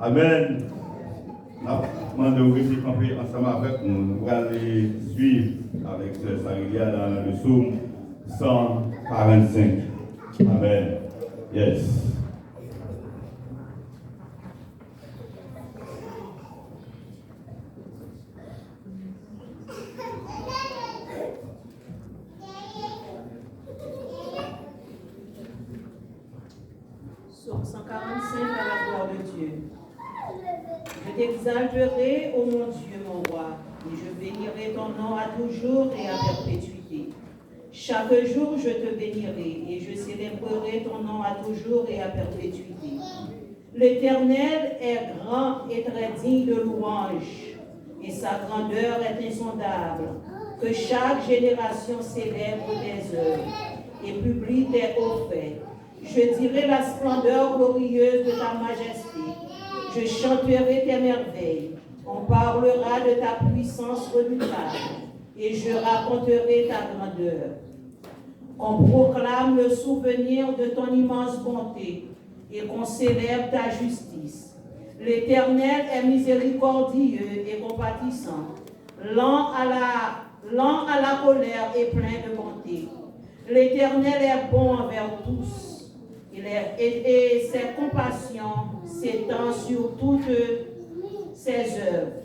Amen. Nous demandons de camper ensemble avec nous. Nous allons suivre avec Sœur Sarilia dans le psaume 145. Amen. Yes. Psaume 145 à la gloire de Dieu. Je t'exalterai, ô mon Dieu, mon roi, et je bénirai ton nom à toujours et à perpétuité. Chaque jour je te bénirai, et je célébrerai ton nom à toujours et à perpétuité. L'Éternel est grand et très digne de louange, et sa grandeur est insondable. Que chaque génération célèbre tes œuvres et publie tes hauts faits. Je dirai la splendeur glorieuse de ta majesté. Je chanterai tes merveilles. On parlera de ta puissance redoutable et je raconterai ta grandeur. On proclame le souvenir de ton immense bonté et qu'on célèbre ta justice. L'Éternel est miséricordieux et compatissant, lent à la colère et plein de bonté. L'Éternel est bon envers tous. Et ses compassions s'étendent sur toutes ses œuvres.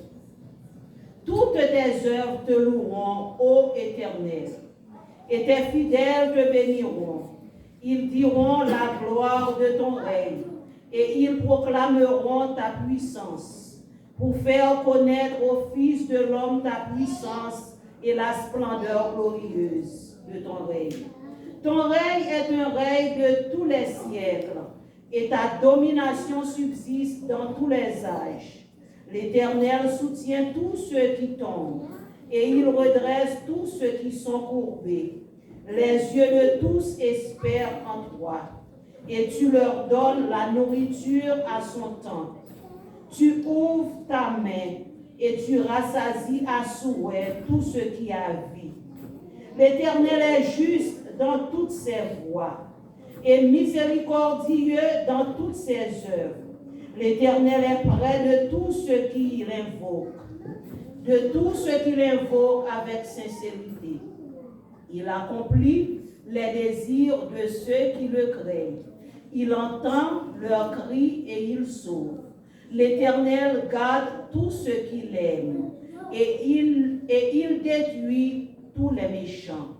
Toutes tes œuvres te loueront, ô Éternel, et tes fidèles te béniront. Ils diront la gloire de ton règne, et ils proclameront ta puissance, pour faire connaître au Fils de l'homme ta puissance et la splendeur glorieuse de ton règne. Ton règne est un règne de tous les siècles, et ta domination subsiste dans tous les âges. L'Éternel soutient tous ceux qui tombent, et il redresse tous ceux qui sont courbés. Les yeux de tous espèrent en toi, et tu leur donnes la nourriture à son temps. Tu ouvres ta main, et tu rassasies à souhait tout ce qui a vie. L'Éternel est juste dans toutes ses voies, et miséricordieux dans toutes ses œuvres. L'Éternel est près de tous ceux qui l'invoquent avec sincérité. Il accomplit les désirs de ceux qui le craignent. Il entend leurs cris et il sauve. L'Éternel garde tous ceux qui l'aiment, et il détruit tous les méchants.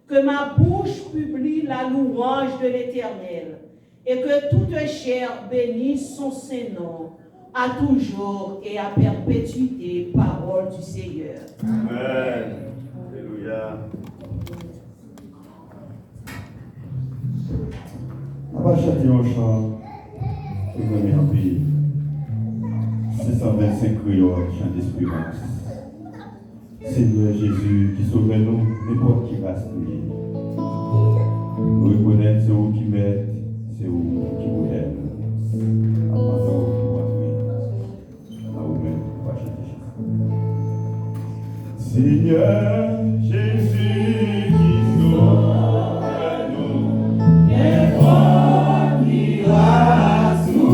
Que ma bouche publie la louange de l'Éternel, et que toute chair bénisse son Saint-Nom, à toujours et à perpétuité, parole du Seigneur. Amen. Alléluia. On va chanter un chant, et on en pays. 625 créoles, chant d'espérance. Seigneur Jésus, qui sauve nous, n'importe qui va se prier. Nous reconnaître, c'est vous qui m'aide, c'est vous qui vous aime. Avant ça, vous qui m'aide. À vous-même, on va chanter ça. Seigneur Jésus, qui sauve nous, n'importe qui va se prier.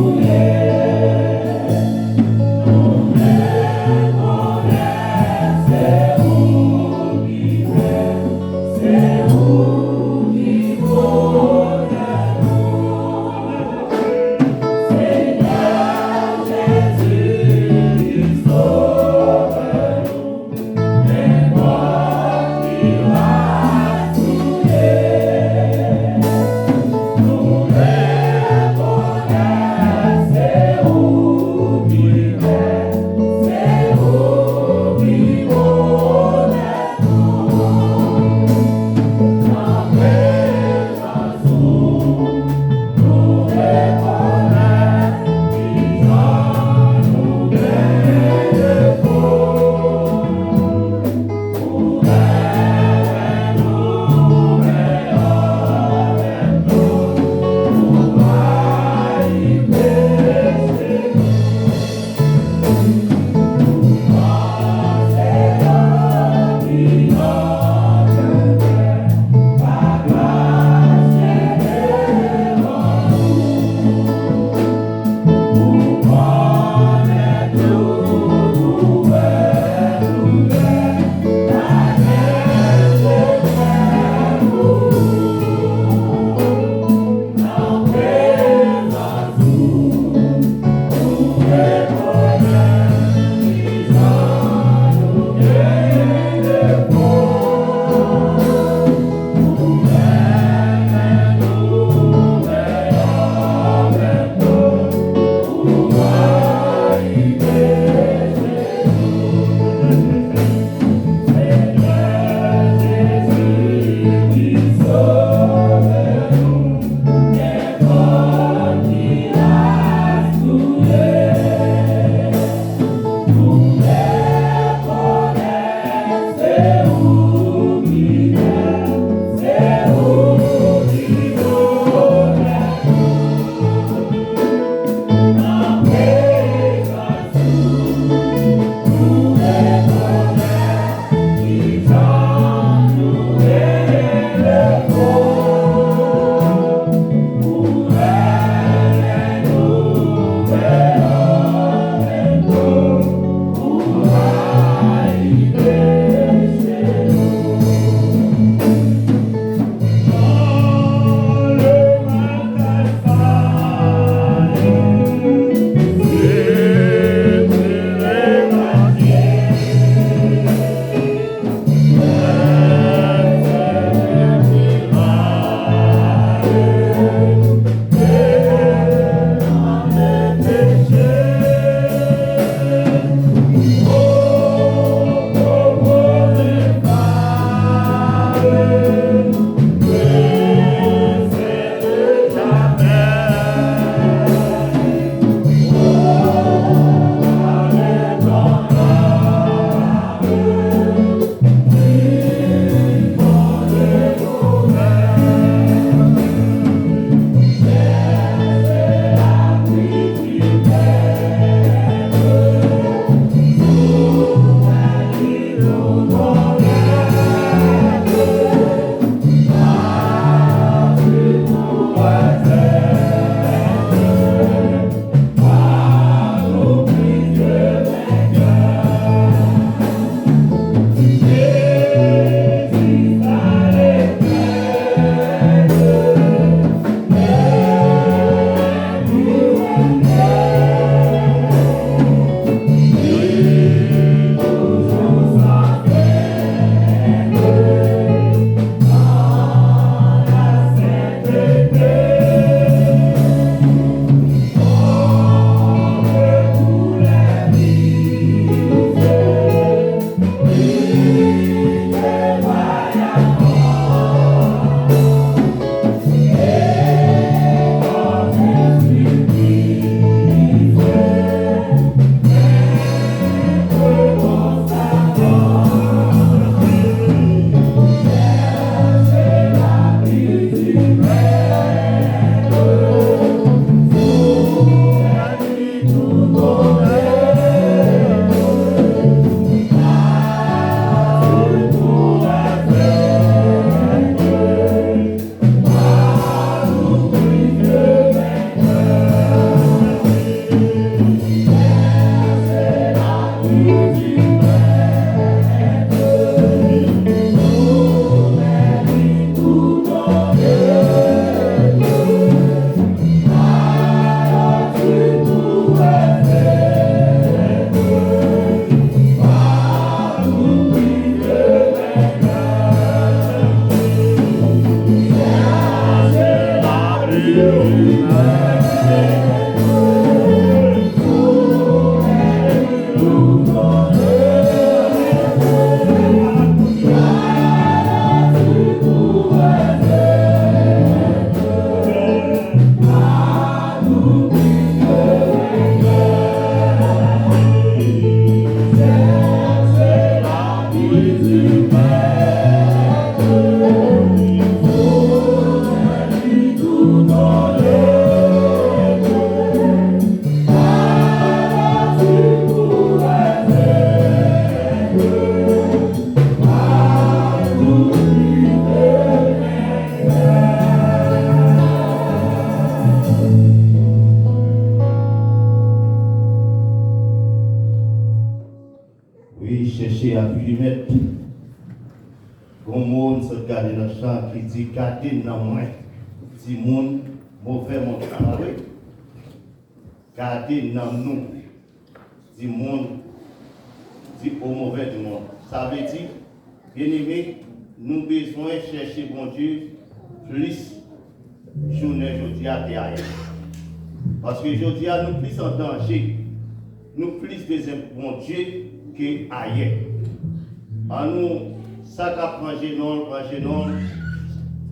You chercher à plus mettre. Bon monde se garde dans le champ qui dit gardez dans moi. Si monde mauvais mon travail. Gardez dans nous. Si monde dit au mauvais du monde. Ça veut dire, bien aimé, nous besoin de chercher bon Dieu plus journée aujourd'hui à derrière. Parce que aujourd'hui nous plus en danger, nous plus besoin de bon Dieu que ailleurs. En nous, ça qu'a prangé non,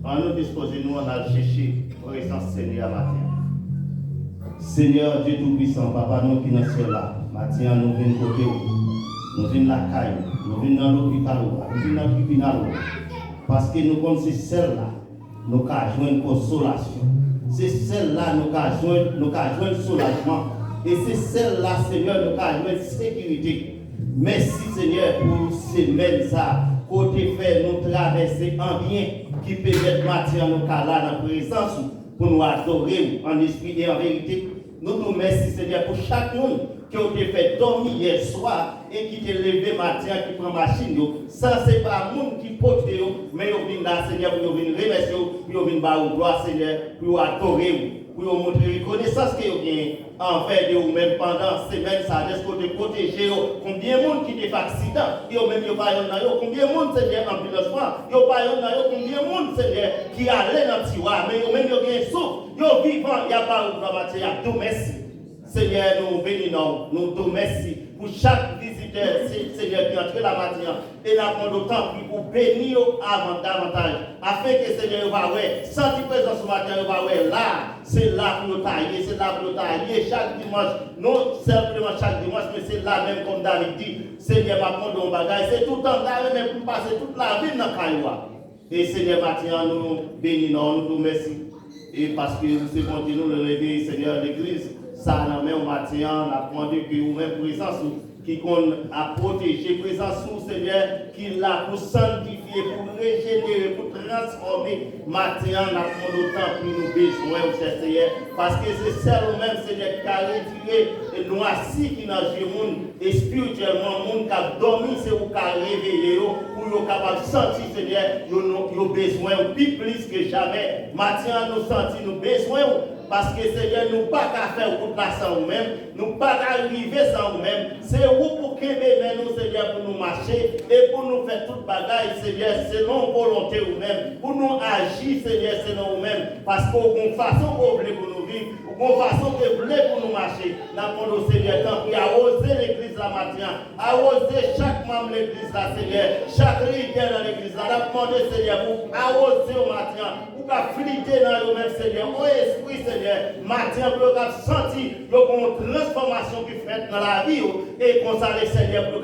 en nous disposer nous à chercher présence Seigneur matin. Seigneur Dieu Tout-Puissant, Papa nous qui nous sommes là, matin nous venons côté nous venons la caille, nous venons dans l'hôpital, nous venons dans l'hôpital. Parce que nous connaissons celle-là, nous avons une consolation. C'est celle-là nous avons un soulagement. Et c'est celle-là, Seigneur, nous avons une sécurité. Merci, Seigneur, pour ces semaines, ça, côté fait nous traverser en bien, qui peut être matière nous là dans la présence, pour nous adorer en esprit et en vérité. Nous nous remercions, Seigneur, pour chaque monde qui a été fait dormir hier soir et qui t'a levé matin, qui prend machine. Ça, ce n'est pas le monde qui porte, mais ils viennent là, Seigneur, pour venir remercier, pour venir faire gloire, Seigneur, pour adorer, pour montrer reconnaissance que vous avez envers de vous-même pendant ces semaines, ça reste de protéger. Combien de monde qui est accident, ils même pas combien de monde, Seigneur, en ambulancement, ils pas combien de monde, Seigneur, qui allait dans le tiroir, mais ils même ils souffrent, ils vivant, il n'y a pas de matière, tout merci. Seigneur, nous bénissons, nous te remercions pour chaque visiteur, Seigneur, qui entre la matinée et la prendre autant pour bénir davantage, afin que Seigneur va sentir présence ce matin, va là, c'est là pour nous tailler, c'est là pour nous tailler chaque dimanche, non simplement chaque dimanche, mais c'est là même comme David dit, Seigneur va prendre un bagage, c'est tout le temps là, même pour passer toute la vie dans Cailloua. Et Seigneur, matin, nous bénissons, nous te remercions, et parce que nous continuons de lever, Seigneur, l'église. Ça, dans le matin, on a demandé que vous-même présence qui a protégé, présence Seigneur, qui l'a pour sanctifier, pour régénérer, pour transformer. Matin, on a demandé autant pour nous besoin, Seigneur, parce que c'est ça nous-mêmes, Seigneur, qui a retiré et nous assis qui dans le monde, et spirituellement, le monde qui a dormi, c'est vous qui a réveillé, pour nous capables de sentir, Seigneur, nous besoin, plus que jamais. Matin, nous sentir nous besoin. Parce que Seigneur, nous ne pouvons pas faire route là sans nous-mêmes, nous ne pouvons pas arriver sans nous-mêmes. C'est vous pour que nous, Seigneur, pour nous marcher et pour nous faire toute bagaille, Seigneur, selon volonté nous-mêmes, pour nous agir, Seigneur, selon nous-mêmes. Parce qu'aucune façon que vous voulez pour nous vivre, aucune façon que vous voulez pour nous marcher, nous avons, Seigneur, tant pis, arroser l'église la matin, arroser chaque membre de l'église là, Seigneur, chaque leader dans l'église là, nous avons demandé, Seigneur, pour arroser au matin, pour fliter dans nous-mêmes, Seigneur, au esprit, Seigneur. Matin, pour sentir une transformation qui fait dans la vie et qu'on s'allait, Seigneur, pour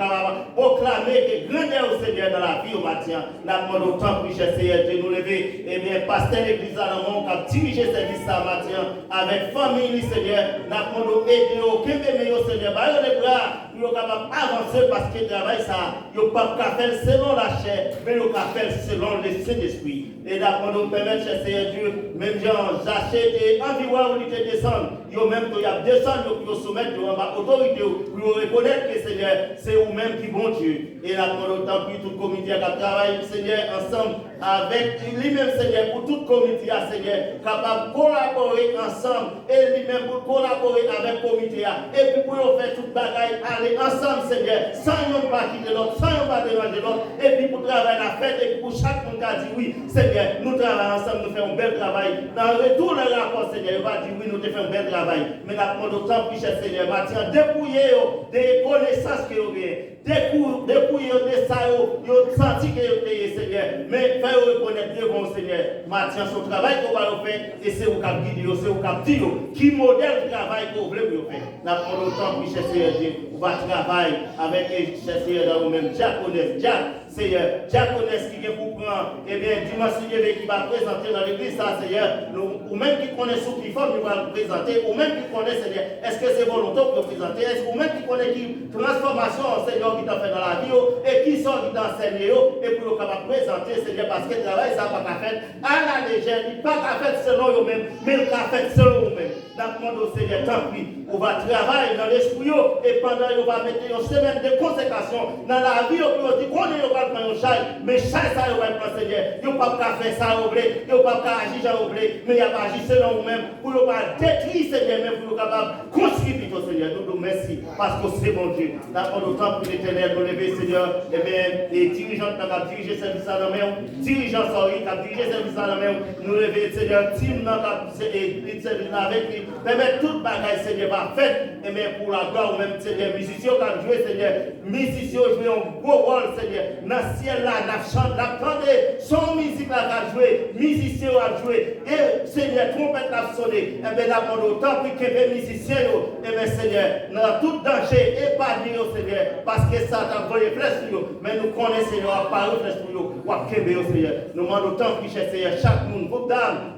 proclamer que grandeur au Seigneur dans la vie au matin. Nous demandons autant pour Seigneur de nous lever. Et bien, pasteur l'église à la monde qui a dirigé ce service à matin avec famille, Seigneur. Nous demandons aider au Seigneur, Seigneur. Les bras, nous sommes capables d'avancer parce que le travail, ça, nous ne pouvons pas faire selon la chair, mais nous pouvons faire selon le Saint-Esprit. Et là, nous permettre, Seigneur Dieu, même gens, j'achète et environ où il descend, ils même qu'il y a descendu pour soumettre en autorité, pour reconnaître que c'est Seigneur, c'est vous-même qui bon Dieu. Et la demande autant pour tout le comité qui travaille, Seigneur, ensemble avec lui-même, Seigneur, pour tout le comité, Seigneur, capable de collaborer ensemble et lui-même pour collaborer avec le comité. Et puis pour faire toute bagaille, aller ensemble, Seigneur, sans nous pas quitter l'autre, sans nous pas déranger l'autre, et puis pour travailler la fête, et puis pour chaque monde qui a dit oui, Seigneur, nous travaillons ensemble, nous faisons un bel travail. Dans le retour le rapport, Seigneur, il va dire oui, nous te faisons un bel travail. Mais la demande autant plus, cher Seigneur, Mathieu, dépouiller des connaissances que vous avez, dépouiller des ça, vous avez senti que vous avez, Seigneur, mais faire reconnaître devant Seigneur, Mathieu, son travail qu'on va faire, et c'est vous qui avez guidé, c'est vous qui avez dit, qui modèle le travail que vous voulez faire. La demande autant plus, cher Seigneur, on va travailler avec cher Seigneur dans vous-même, diaconesse, Seigneur, diaconesse qui est pour prendre, eh bien, dimanche qui va présenter dans l'église, ça, Seigneur, ou même qui connaît sous qui forme, il va le présenter, ou même qui connaît, Seigneur, est-ce que c'est volontaire pour le présenter, est-ce ou même qui connaît qui transformation, Seigneur, qui t'a fait dans la vie, et qui sort, qui t'a enseigné, et pour le capable présenter, Seigneur, parce que le travail, ça n'a pas qu'à faire à la légère, il n'a pas qu'à faire selon eux-mêmes, mais il a fait selon eux-mêmes. Demande au Seigneur, tant pis, on va travailler dans l'esprit, et pendant, on va mettre une semaine de consécration dans la vie, on dit qu'on est prendre un chai, mais chai ça, on va prendre, Seigneur. Il n'y a pas qu'à faire ça, il n'y a pas qu'à agir, mais il n'y a pas agir selon vous-même, pour ne pas détruire, Seigneur, même pour nous capable de construire, Seigneur. Nous nous merci, parce que c'est bon Dieu. D'abord, autant pour l'éternel, nous lever, Seigneur, et bien, les dirigeants qui ont dirigé le service à la main, dirigeants, sorry, qui ont dirigé le service à la main, nous lever, Seigneur, team, qui a service avec lui, permettre toute bagaille, Seigneur, va faire, et bien, pour la gloire, ou même, Seigneur, musiciens qui ont joué, Seigneur, musiciens joué un gros rôle, Seigneur, dans le ciel là, n'a chanté, n'a chanté, son musique là a joué, musiciens a joué, et Seigneur, trompette a sonné, et bien, d'abord, autant pour que les musiciens, et bien, Seigneur, dans tout danger, épargnez, Seigneur, parce que ça t'a envoyé flèche pour vous, mais nous connaissons, Seigneur, pas de flèche pour vous, ou à Kébé, Seigneur, nous demandons autant que Seigneur, chaque monde, groupe d'âme,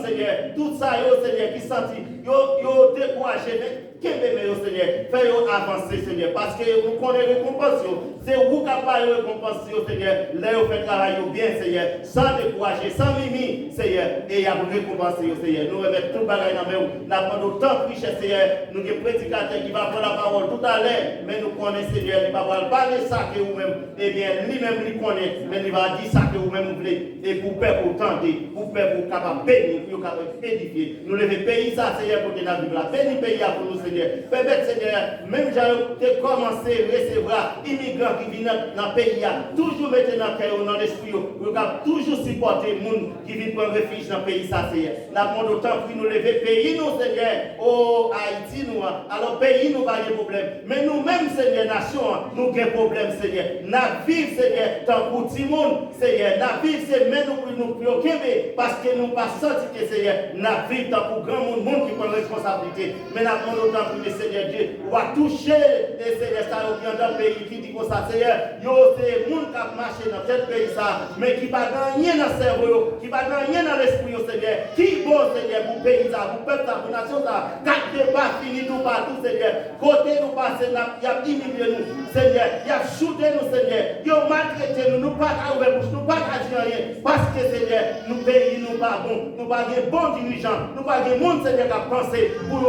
Seigneur, tout ça, Seigneur, qui sentit, yo découragé, mais Kébé, Seigneur, fais-nous avancer, Seigneur, parce que nous connaissons récompense, c'est vous qui avez récompense, Seigneur, là, vous faites travail bien, Seigneur, sans décourager, sans mimi, Seigneur, et il y a vous récompenser, Seigneur, nous remettons tout le bagage dans la main, nous avons autant de richesse, Seigneur, nous avons prédicateur qui va prendre la parole tout à l'heure, mais nous connaissons, Seigneur, il va parler ça que vous-même, eh bien, lui-même, il connaît, mais il va dire ça que vous-même vous voulez, et pour faire pour tenter, pour faire pour capable bénir, pour capable édifier, nous devons payer ça, Seigneur, pour la Bible, bénir pays pour nous, Seigneur. Permettez, Seigneur, même j'ai commencé à recevoir immigrants qui viennent dans le pays, toujours mettre dans le cœur, dans l'esprit, pour toujours supporter les gens qui viennent prendre refuge dans le pays, ça, Seigneur. La monde autant pour nous lever, pays, nous, Seigneur, au Haïti, nous, alors pays, nous, pas de problème. Mais nous-mêmes, Seigneur, nation, nous avons des problèmes, Seigneur. Nous vivons, Seigneur, tant pour tout le monde, Seigneur. Nous vivons, c'est même nous préoccuper, parce que nous pas senti que, Seigneur, nous vivons tant pour grand monde qui prend responsabilité. Mais nous avons autant pour le Seigneur Dieu, on va toucher les Seigneur ça qui est dans le pays qui dit comme ça, Seigneur, yo c'est monde qui a marché dans ce pays ça, mais qui va gagner dans le cerveau, qui va gagner dans l'esprit, Seigneur, qui bon Seigneur pour pays ça, pour peuple ça, pour nation ça, quatre débats finis tout partout, Seigneur, côté nous passer, il y a humilié nous, Seigneur, il y a shooté nous, Seigneur, il y a maltraité nous, nous pas qu'à ouvrir bouche, nous pas qu'à dire rien, parce que Seigneur, nous pays nous pas bon, nous pas des bons dirigeants, nous pas des monde, Seigneur, qui a pensé pour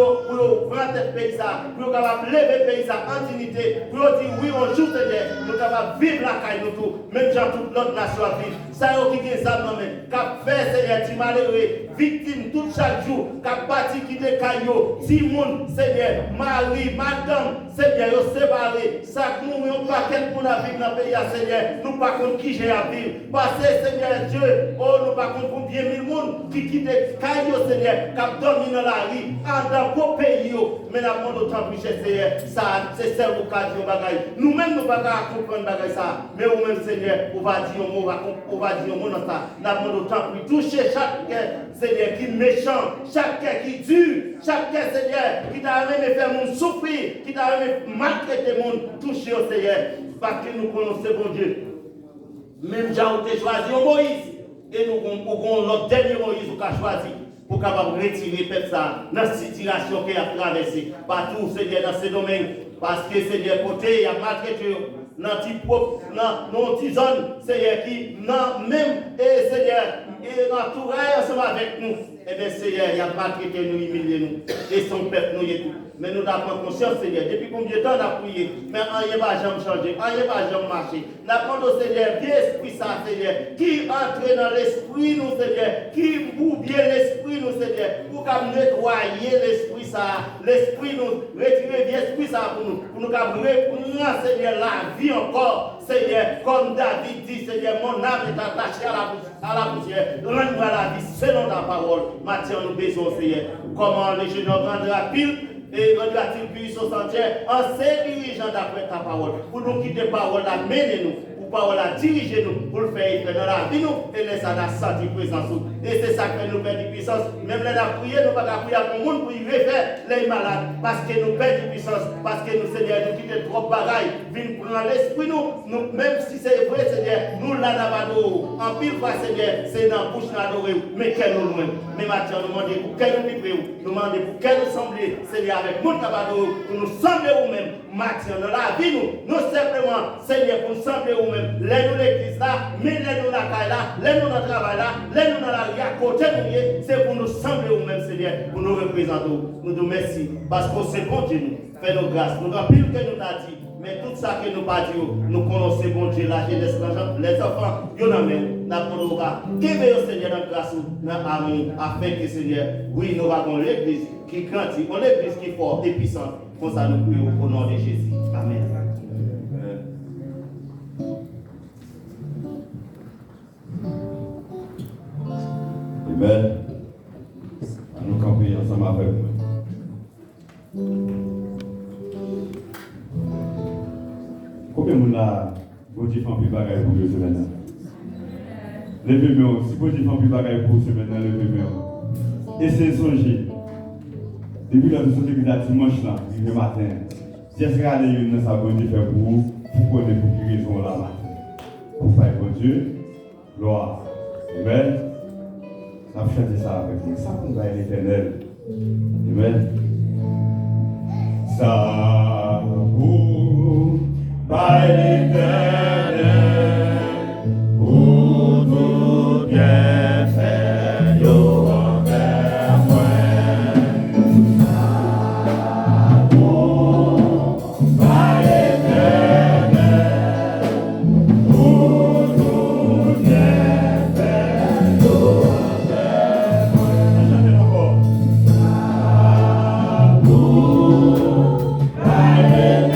prendre ce pays ça, pour capable lever le pays ça en dignité, pour dire oui, on joue, Seigneur, nous capable vivre la caille nous tout, même dans toute notre nation à vivre. Ça y est, qui est ça, non, mais, qu'a fait, Seigneur, tu malheureux, victime tout chaque jour, qu'a parti qui te caillou, Simon, Seigneur, Marie, Madame, Seigneur, yo séparé, ça nous, on pas quel pour la vivre dans le pays, Seigneur, nous pas contre qui j'ai à vivre, parce que, Seigneur Dieu, oh, nous pas contre combien mille monde qui quitte caillou, Seigneur, qui dormi dans la rue, en dans beau pays, mais la monde autant plus cher, Seigneur, ça, c'est celle où qu'a dit au bagaille, nous-mêmes, nous pas comprendre bagaille ça, mais vous-même, Seigneur, on va dire un mot, on va dire un mot dans ça, la monde autant plus toucher chaque Seigneur, qui est méchant, chaque qui dure, chaque Seigneur, qui t'a amené faire mon souffrir, qui t'a amené maltraiter mon toucher au Seigneur, parce que nous connaissons bon Dieu. Même Jean, on a choisi Moïse, et nous avons notre dernier Moïse qu'on a choisi pour capable retirer le ça dans la situation qu'il a traversée. Partout, Seigneur, dans ce domaine, parce que Seigneur, côté, il y a maltraité. Dans nos petites zones, Seigneur, qui, même, et Seigneur, et dans tout rail ensemble avec nous, et bien, Seigneur, il y a maltraité nous, humilié nous, et son peuple nous, mais nous avons conscience, Seigneur. Depuis combien de temps on a prié, mais rien va jamais changer, rien va jamais marcher. Nous avons au Seigneur, vieux esprit, ça, Seigneur, qui entre dans l'esprit, nous, Seigneur, qui boue bien l'esprit, nous, Seigneur, pour nettoyer l'esprit, ça, l'esprit, nous, retirer vieux esprit, ça, pour nous reprendre, Seigneur, la vie encore, Seigneur, comme David dit, Seigneur, mon âme est attachée à la poussière, rends-moi la vie selon ta parole. Matthieu, nous besoin, Seigneur, comment les jeunes rendra pile et rendra-t-il puissance entière en se dirigeant d'après ta parole, pour nous quitter parole, la mener nous. Parole à diriger nous pour le faire entrer dans la vie nous et laisser la santé présence. Et c'est ça que nous perdons puissance. Même les prier, nous ne pouvons pas prier pour le monde pour y refaire les malades. Parce que nous perdons puissance. Parce que nous, Seigneur, nous quittons trop de bagailles. Viens prendre l'esprit nous. Même si c'est vrai, Seigneur, nous l'adorons. En pile fois, Seigneur, c'est dans la bouche d'adorer. Mais quel nous loin. Mais maintenant, nous demandons pour quel nous vivre. Nous demandons pour quel nous sembler. Seigneur, avec mon tabac pour nous sembler nous-mêmes. Maintenant, dans la vie nous simplement, Seigneur, pour nous sembler nous-mêmes. Laisse-nous l'église là, mais laisse-nous la caille là, laisse-nous dans le travail là, laisse-nous dans la rue à côté de nous, c'est pour nous sembler au même Seigneur, pour nous représenter. Nous te merci, parce que c'est bon Dieu nous, fais nos grâces, nous avons pile que nous t'a dit, mais tout ça que nous pas dit, nous connaissons bon Dieu, la jeunesse, les enfants, nous n'avons pas pour nous, qui veut Seigneur dans grâce, dans l'amour, afin que Seigneur, oui, nous avons l'église qui grandit, on l'église qui est forte et puissante, pour ça nous prions au nom de Jésus. Amen. Amen. Nous camper ensemble avec vous. Combien de monde a Dieu fait plus bagaille pour ce maintenant? Levez-moi, si Dieu fait plus bagaille pour ce maintenant, levez-moi. Essayez de songer. Depuis la société qui a dimanche là, le matin, si est-ce qu'il y a des gens qui ont fait pour vous, pour connaître pour qui raison là matin. Pour faire pour Dieu, gloire. Amen. On va chanter ça avec nous. Ça qu'on va l'éternel. Amen. Ça vous va l'éternel. Pour tout bien fait, yo envers moi. Ça vous va l'éternel. Pour tout bien fait, yo envers moi. Chantez encore. Ça vous va l'éternel.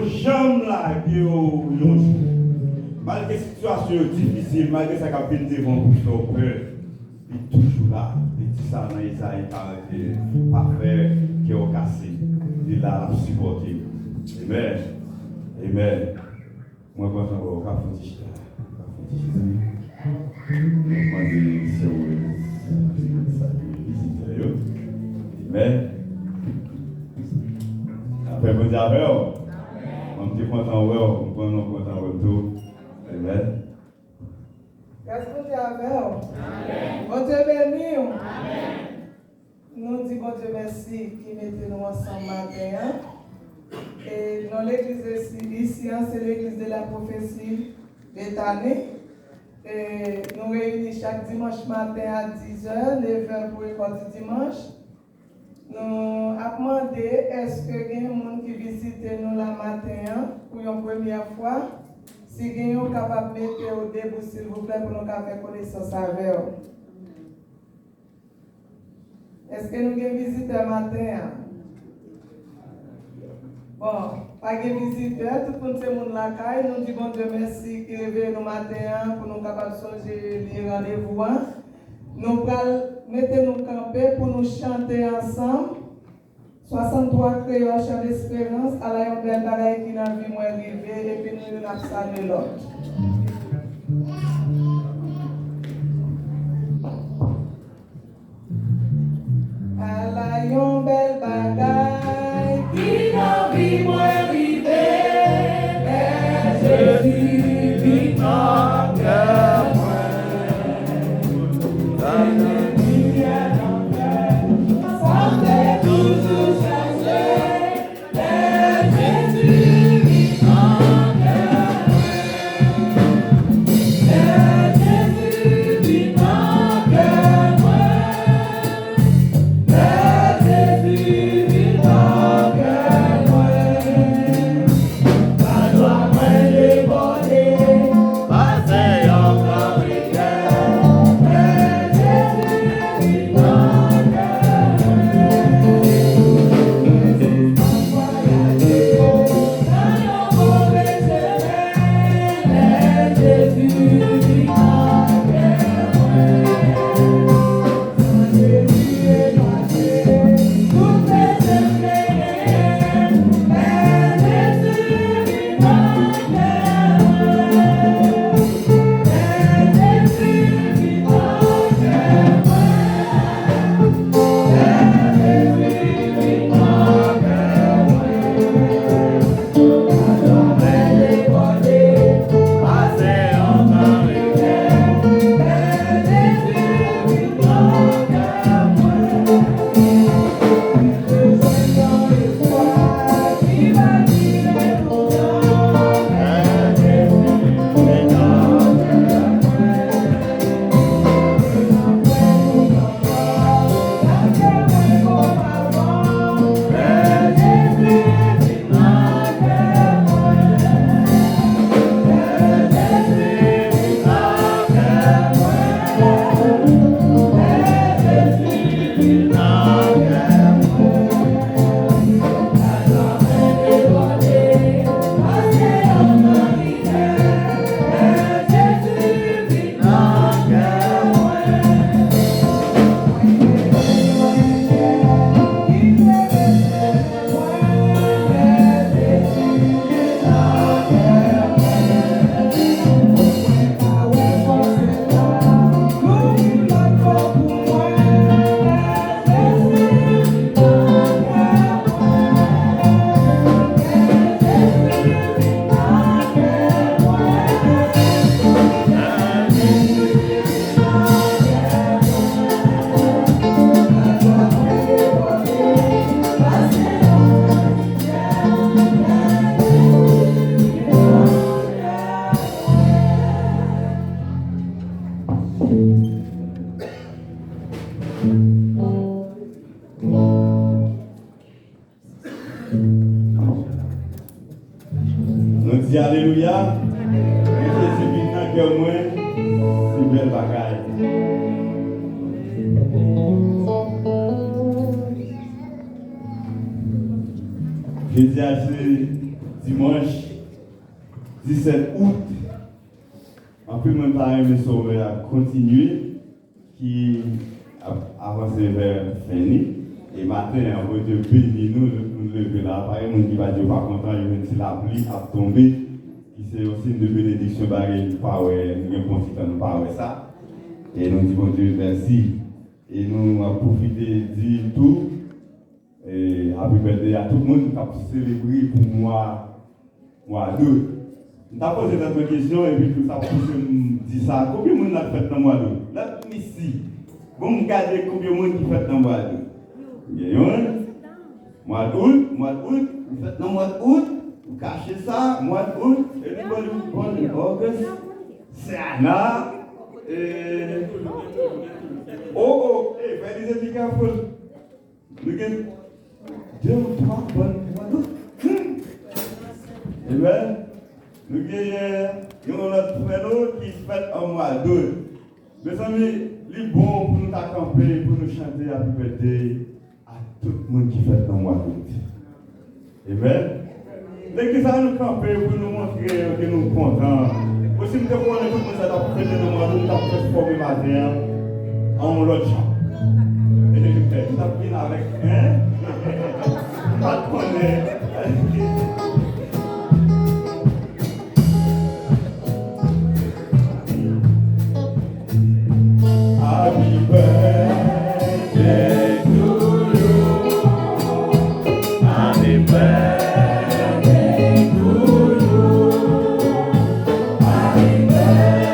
jamais là, malgré la situation difficile, malgré ça qu'a fait devant pour son peur, il est toujours là. Il dit ça dans Isaïe, pas faire qui est cassé. Il est là pour supporter. Amen. Amen. Moi, je pense qu'on va faire des Amen. Après, vous avez on est content, on est content tout. Amen. Qu'est-ce que tu as fait? Bon Dieu béni. Nous disons bon Dieu merci qui mettez nous ensemble matin. Et dans l'église ici, c'est l'église de la prophétie d'Étannée. Et nous réunissons chaque dimanche matin à 10h, les vins pour l'école du dimanche. Nous avons demandé est-ce que il y a des gens qui visitent nous la matin pour une première fois. Si vous êtes capable de mettre au début, s'il vous plaît, pour nous faire connaissance avec vous. Est-ce que nous avons des visiteurs matin? Bon, pas de visiteurs, tout le monde est monde la caille. Nous disons bon Dieu merci qui réveille nous matin pour nous capables de changer les rendez-vous. Nous allons mettre nous camper pour nous chanter ensemble. 63 créoles chant d'espérance, à la yon belle bagaille qui n'a vu moi arriver et puis nous allons saluer l'autre. À la yon belle bagaille qui n'a vu moi arriver, Jésus vit en cœur moi. Nous disons Alléluia. Jésus vient que moi, c'est belle bagaille. Je dis à dimanche 17 août, en plus, mon parent me sauver à continuer, qui a avancé vers Feni. Et matin, on va te bénir, nous lever là. Par exemple, qui va dire pas content, il va dire la pluie a tombé, qui c'est aussi une bénédiction, nous avons un bon petit temps, nous parlons ça. Et nous disons, Dieu, merci. Et nous avons profité de dire tout. Et happy birthday à tout le monde qui a célébré pour moi d'août. Nous avons posé cette question et puis tout ça, pour que nous disions ça. Combien de monde a fait dans le mois d'août? Là, ici. Bon, regardez combien de monde qui fait dans le mois d'août. Il y a un mois d'août, vous faites dans le mois d'août, vous cachez ça, mois d'août, everybody born in August, c'est Anna, faites des careful. Nous avons 2 ou 3 bonnes mois d'août. Eh bien, nous avons notre frère qui fait en mois d'août. Mes amis, il est bon pour nous accompagner, pour nous chanter Happy Birthday à tout le monde qui fait dans le mois d'août. Eh bien, l'église a nous camper pour nous montrer que nous sommes contents. Aussi, nous devons tout le monde qui a fait dans le mois d'août, nous avons transformé ma terre en l'autre champ. Et nous avons bien avec un patron. Happy birthday to you. Happy birthday to you. Happy birthday to you. Happy birthday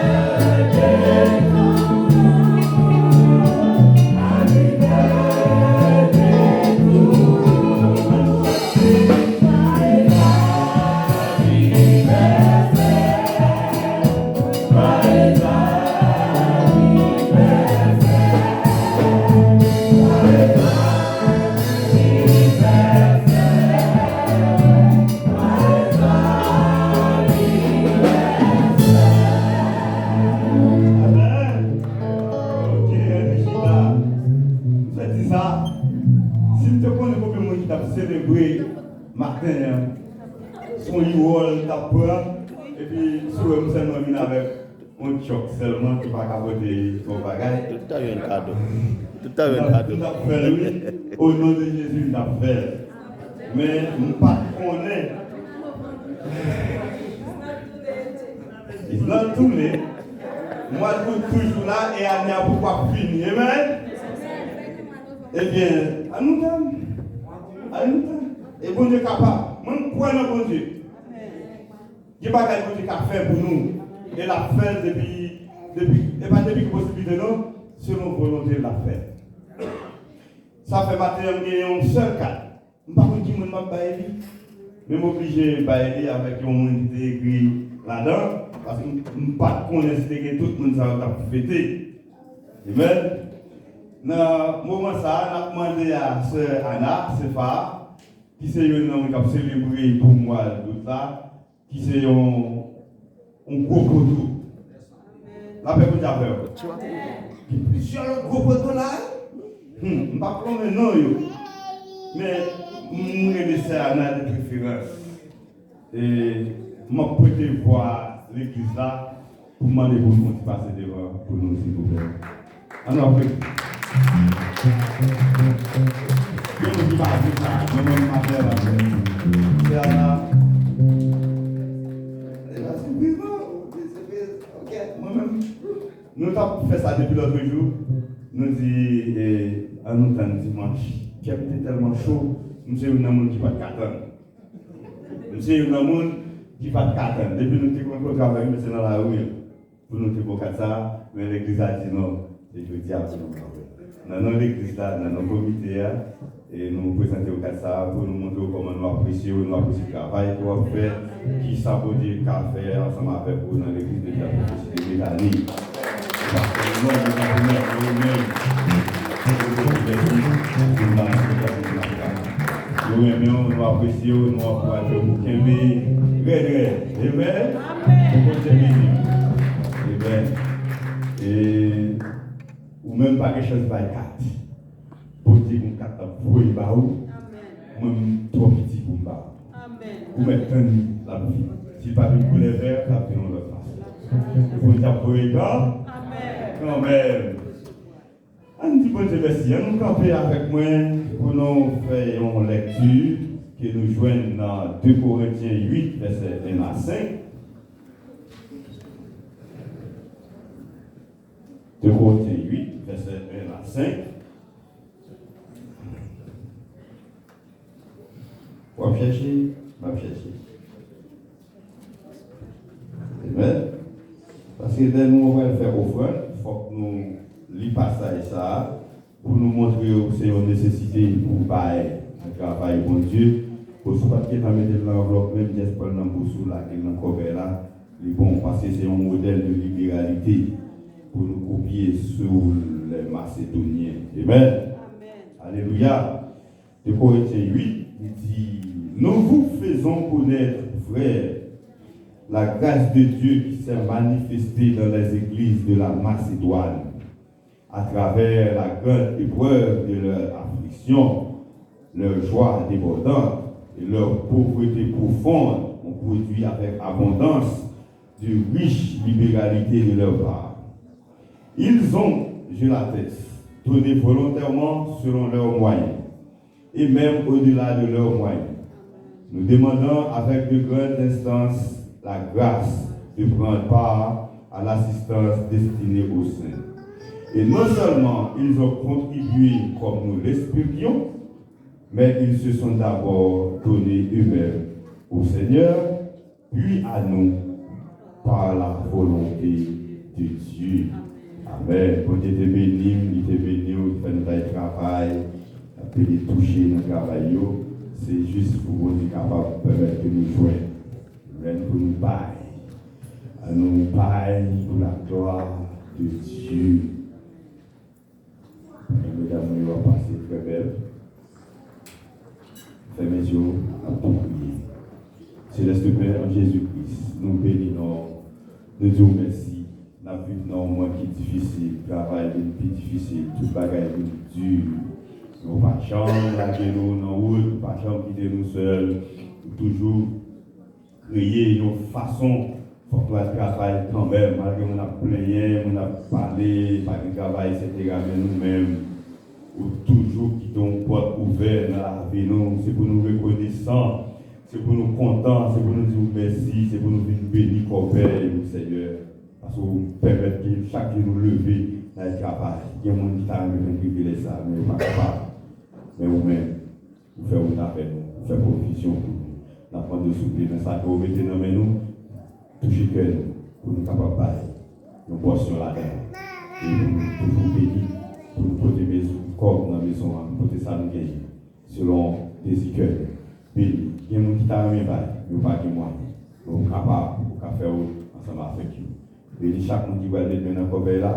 to you. Célébrer matin, son yol d'apprendre, et puis souvent nous sommes avec un choc seulement qui va capoter son bagage. Tout à un cadeau. Tout à un cadeau. Nous avons fait, oui, au nom de Jésus, nous avons fait. Mais nous ne connaissons pas. It's not too late. Moi, je suis toujours là et on a pourquoi finir. Amen. Eh bien, à nous temps. Et bon Dieu est capable. Moi, je crois dans bon Dieu. Il n'y a pas de bon Dieu qui a fait pour nous. Et l'a fait depuis et pas depuis que possibilité non, selon volonté de la faire. Ça fait matin, j'ai un seul cas. Je ne sais pas qui m'a baillé. Mais je suis obligé de bailler avec un monde qui est écrit là-dedans. Parce que je ne sais pas que tout le monde a fêté. Amen. Dans ce moment, ça, on a demandé à Sœur Anna, Sefa, qui c'est un homme qui a célébré pour moi tout ça, qui c'est un gros poteau. La paix pour ta peur. Sur le gros poteau là, je ne sais pas comment non, mais je vais laisser Anna de préférence. Et je vais voir l'église là pour demander pour nous de passer devant pour nous, s'il vous plaît. Alors, après. Je ne dis pas ça, je ne dis pas ça. C'est Anna. Ok, moi-même. Nous avons fait ça depuis l'autre jour. Nous disons, à nous, dimanche, qui était tellement chaud, nous sommes un monde qui va te attendre. Nous sommes un monde qui va te attendre. Depuis nous avons rencontré avec nous, c'est dans la rue. Pour nous, c'est ça, mais l'église a dit non. Et je dis à vous, dans l'église, dans nos comités, et nous présenter au cas pour nous montrer comment nous apprécions le travail qu'on fait, qui s'abonne qu'à faire ensemble avec vous dans l'église de la prophétie de Mélanie. Parce que nous aimons, nous apprécions, nous encourageons pour qu'il y ait Amen. Amen. Et ou même pas quelque chose par 4. Pour dire qu'on 4 pour y baou. Même trop petit pour m'ba. Pour mettre la vie. Si pas une couleur verte, ça fait une autre face. Pour dire pour les gars, quand même. Un petit peu de merci. Nous camper avec moi pour nous faire une lecture que nous joignons dans 2 Corinthiens 8, verset 1 à 5. 2 Corinthiens 8, verset 1 à 5. On va chercher, Amen. Parce que dès nous, on va faire offrande, il faut que nous lisons passage ça pour nous montrer que c'est une nécessité pour faire un travail, bon Dieu. Pour ce pas qu'il va mettre dans l'enveloppe, même si c'est pas dans le bousou là, qui est dans le couvert là, c'est bon, parce que c'est un modèle de libéralité pour nous copier sur les Macédoniens. Amen. Alléluia. De Corinthiens 8, il dit, nous vous faisons connaître, frères, la grâce de Dieu qui s'est manifestée dans les églises de la Macédoine, à travers la grande épreuve de leur affliction, leur joie débordante et leur pauvreté profonde ont produit avec abondance de riches libéralités de leur part. Ils ont, je l'atteste, donné volontairement selon leurs moyens, et même au-delà de leurs moyens. Nous demandons avec de grandes instances la grâce de prendre part à l'assistance destinée aux saints. Et non seulement ils ont contribué comme nous l'espérions, mais ils se sont d'abord donnés eux-mêmes au Seigneur, puis à nous, par la volonté de Dieu. Amen. Quand Dieu te béni, il te béni, il fait notre travail, il peut toucher notre travail. C'est juste pour vous être capable de permettre que nous jouions, pour nous bailler. À nous bailler pour la gloire de Dieu. Et mesdames, nous allons passer très belle. Fermez les yeux à tout prier. Céleste Père en Jésus-Christ, nous bénissons, nous disons merci. La vie non moins qui est difficile, le travail est plus difficile, tout le bagage est dur. Nous ne pouvons pas changer la gueule dans la route, nous ne pouvons pas quitter nous seuls. Nous toujours créer une façon pour que le travail quand même, malgré qu'on a plaigné, on a parlé, pas de travail, etc. Mais nous-mêmes, ou toujours qui ont une porte ouverte dans la vie, c'est pour nous reconnaissants, c'est pour nous contents, c'est pour nous dire merci, c'est pour nous bénir comme Père et Seigneur. Parce que vous permettez que chaque jour nous lever dans le travail. Il y a des gens qui ont privilège ça, mais pas capable. Mais vous-même, vous faites une affaire, vous faites provision pour nous. Nous avons de souffler dans ça que vous mettez dans nous, touchez cœur pour nous capables de parler. Nous portions là-dedans. Et nous toujours bénis pour nous porter mes corps dans la maison, pour porter ça nous gagner. Selon des cœurs. Bénis. Il y a des gens qui ont mis nous pas de moyens. Nous sommes capables de faire ensemble avec vous. Bénis chaque monde qui va aller dans le couvert là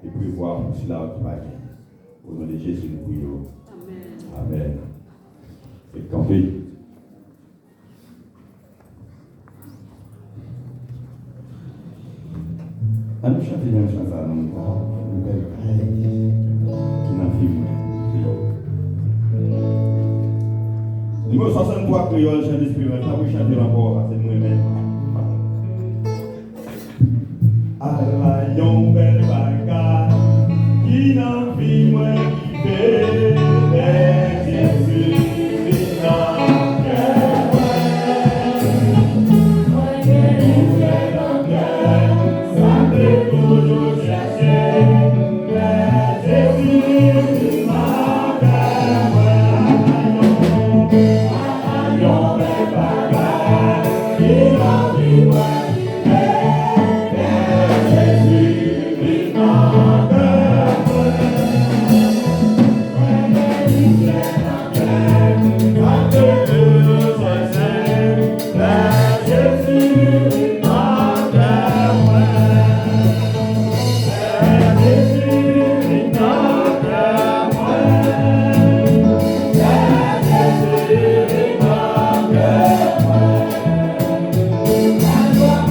et puis voir si là qui va gagner. Au nom de Jésus, nous prions. Amen. Et campez. À nous chanter une chanson à nous, une belle qui n'a fait Numéro 63, créole, chant d'espérance, ça vous chanter encore, c'est nous-mêmes. Yon bel bagay qui n'a fi moi vivre Jésus dans cœur moi dans cœur ça peut toujours chercher Jésus dans cœur moi yon bel bagay qui n'a fi moi I'm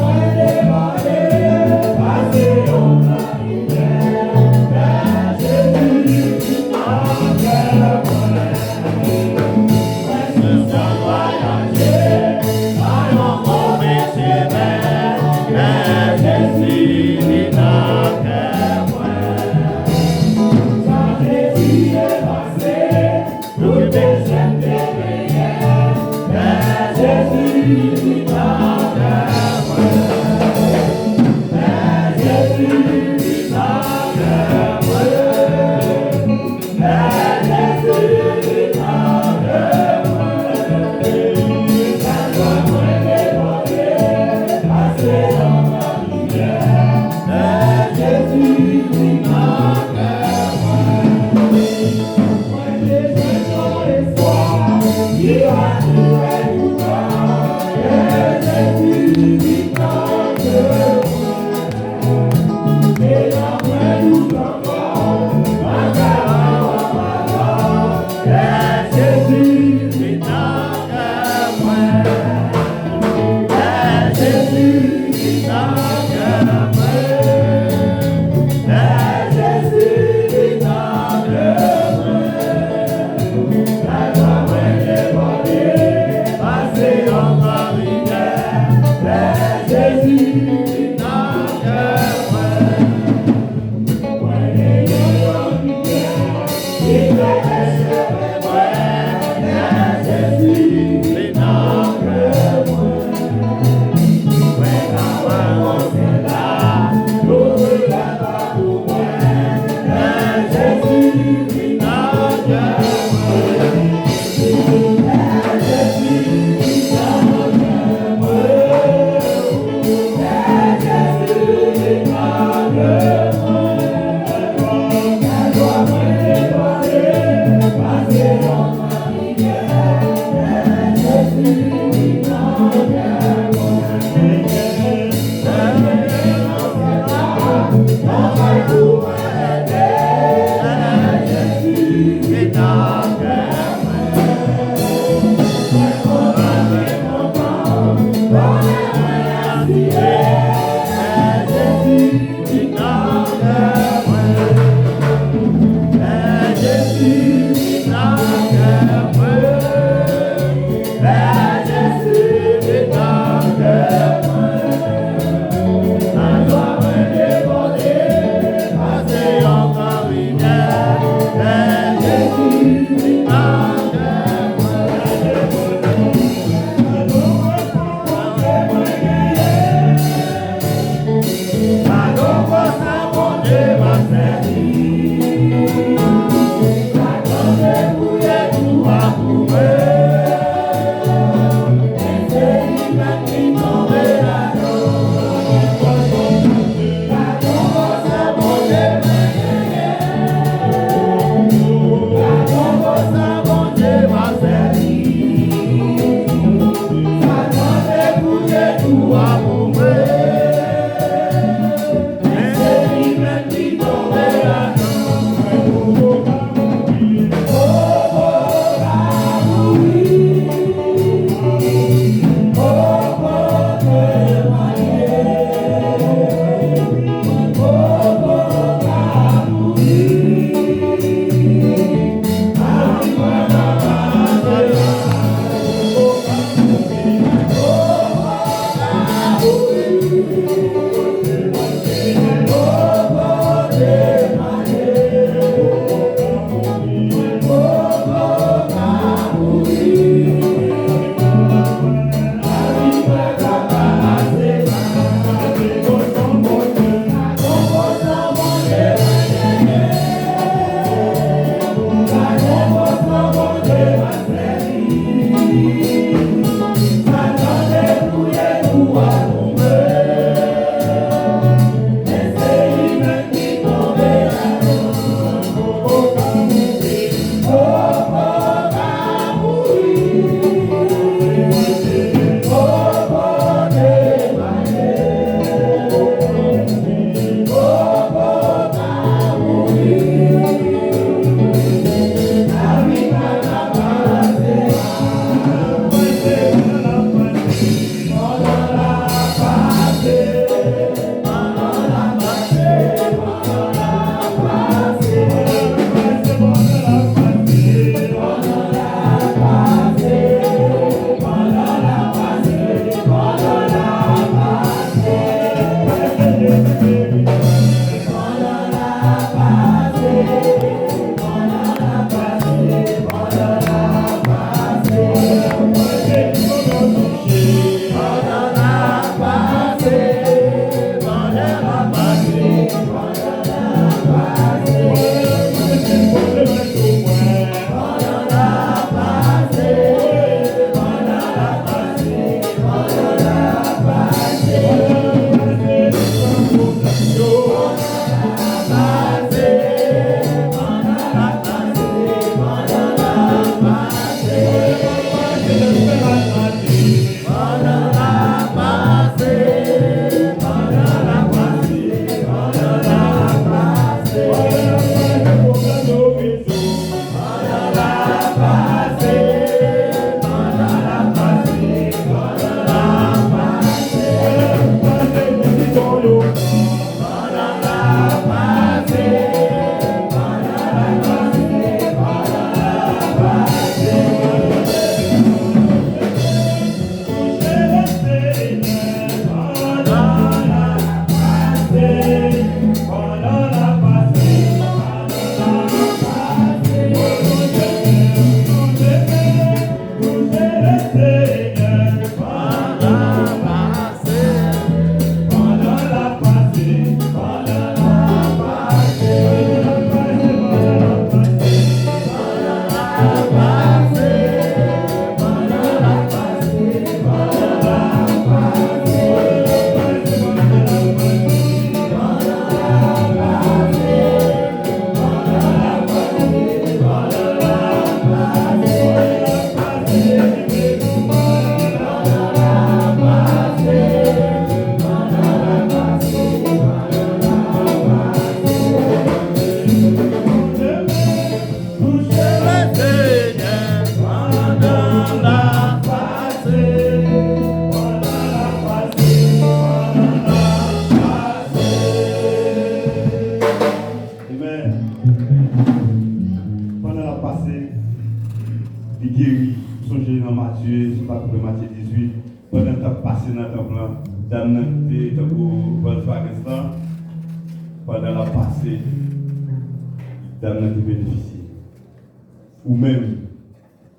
Ou même,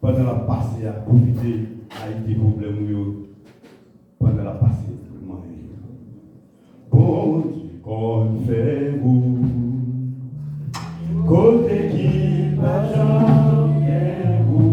pendant la passée, à profiter avec des problèmes, pendant la passée, bon Dieu, qu'on fait vous, côté qui va jamais vous.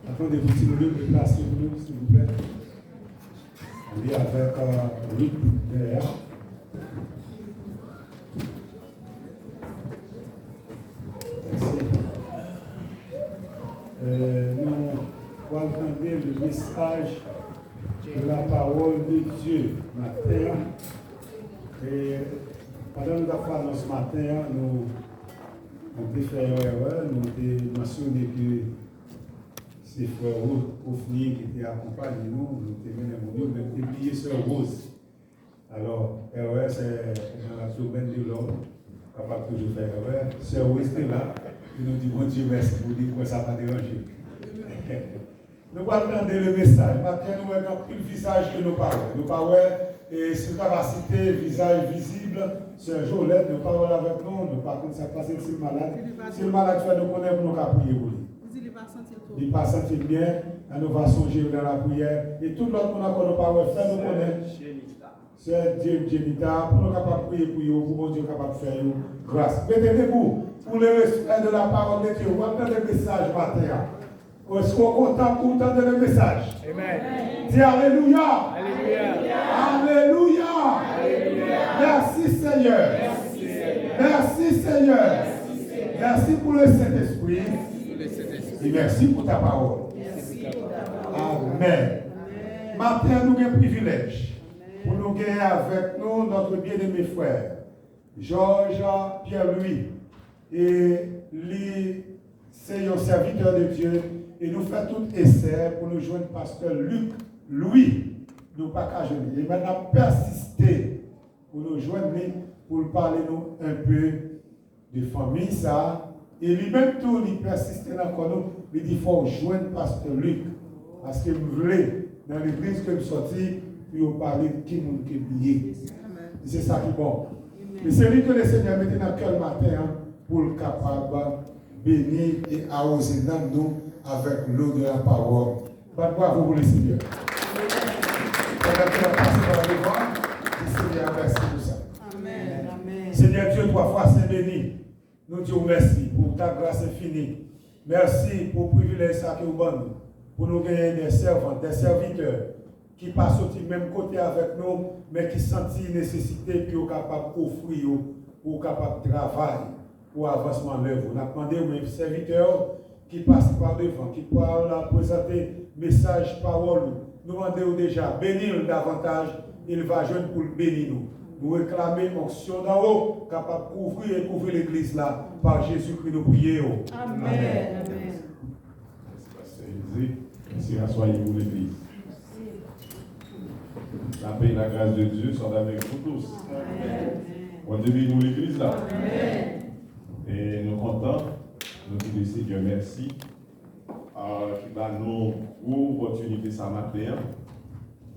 Attendez, si vous voulez vous déplacer, s'il vous plaît. On est avec Ruth derrière. Merci. Nous allons entendre le message de la parole de Dieu matin. Et pendant que nous avons fait ce matin, nous avons fait une erreur, nous avons mentionné que c'est frère Ophni qui était accompagné nous avons oublié Sœur Rose. Alors, erreur, c'est dans la domaine de l'homme, capable de faire erreur. Sœur Rose était là, et nous dit bon Dieu merci pour dire que ça va déranger. Nous allons entendre le message. Maintenant, nous avons plus le visage que nos parents. Nos parents, et sur capacité, visage visible, Sœur Jolette, nos parents avec nous, par contre, ça passe si le malade. Si le malade, tu vas nous connaître, nous allons prier pour lui. Il va sentir bien, nous va songer dans la prière. Et tout l'autre monde qu'on n'a pas fait, nous connaît. C'est Dieu Jenita, pour nous capables de prier pour vous, pour bon Dieu capable de faire grâce. Mettez-vous pour le respect de la parole de Dieu. Vous entendez le message matin. Est-ce qu'on est content pour entendre le message? Amen. Dis Alléluia. Alléluia. Alléluia. Merci Seigneur. Merci Seigneur. Merci pour le Saint-Esprit. Et merci pour ta parole. Amen. Matin, nous avons un privilège pour nous gagner avec nous notre bien-aimé frère, Georges Pierre-Louis. Et lui, c'est un serviteur de Dieu. Et nous faisons tout essai pour nous joindre pasteur Luc Louis. Nous pas qu'à joindre. Et maintenant, persister pour nous joindre, pour parler nous un peu de famille, ça. Et lui-même, tout, il persiste encore nous. Il dit qu'il faut joindre pasteur Luc. Parce que vous voulez, dans l'église que vous sortez, pour parler de qui nous est lié. C'est ça qui est bon. Et c'est lui que le Seigneur mettait dans le cœur le matin pour le capable de bénir et arroser nous avec l'eau de la parole. Bravo pour le Seigneur. Pendant que nous passons par le devant, le Seigneur merci pour ça. Amen. Seigneur Dieu, 3 fois Saint béni. Nous disons merci pour ta grâce infinie. Merci pour le privilège que vous donne. Pour nous gagner des servants, des serviteurs qui passent au même côté avec nous, mais qui sentent une nécessité pour capable d'offrir, pour capable de travailler, pour avancement de l'œuvre. On a demandé aux serviteurs qui passent par devant, qui parlent, présenter message, parole. Nous demandons déjà, bénir davantage, il va jeune pour le bénir nous. Nous réclamons onction d'en haut, capable de couvrir et couvrir l'église là, par Jésus-Christ nous prions. Amen. Merci, rassoyez-vous l'église. La paix et la grâce de Dieu sont avec vous tous. On devine nous l'église là. Amen. Et nous comptons, nous disons Dieu merci, qui va nous opportunité ce matin,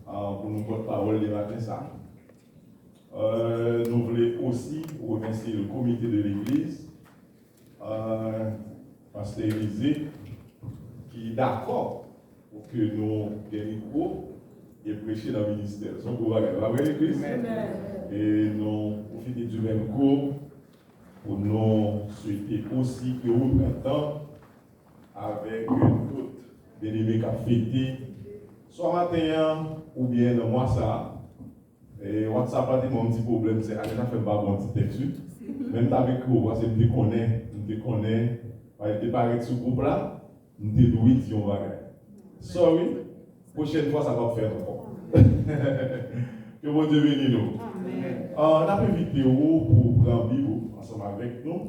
pour nous porter parole le matin ça. Nous voulons aussi remercier le comité de l'église, Pasteur Élisée, qui est d'accord pour que nous gagnions et prêcher dans le ministère. Son courage, la vraie église. Et nous profitons du même cours pour nous souhaiter aussi que vous preniez temps avec toutes les amis qui ont fêté, soit matin ou bien dans mois ça. Et WhatsApp a été mon petit problème, c'est que j'ai fait pas mon petit texte. Même avec vous, parce que je me connais, je ne pas sur ce groupe là, je me doué si on va gagner. Sorry, prochaine fois ça va faire encore. Que bon Dieu bénisse nous. On a invité vous pour prendre Bible ensemble avec nous.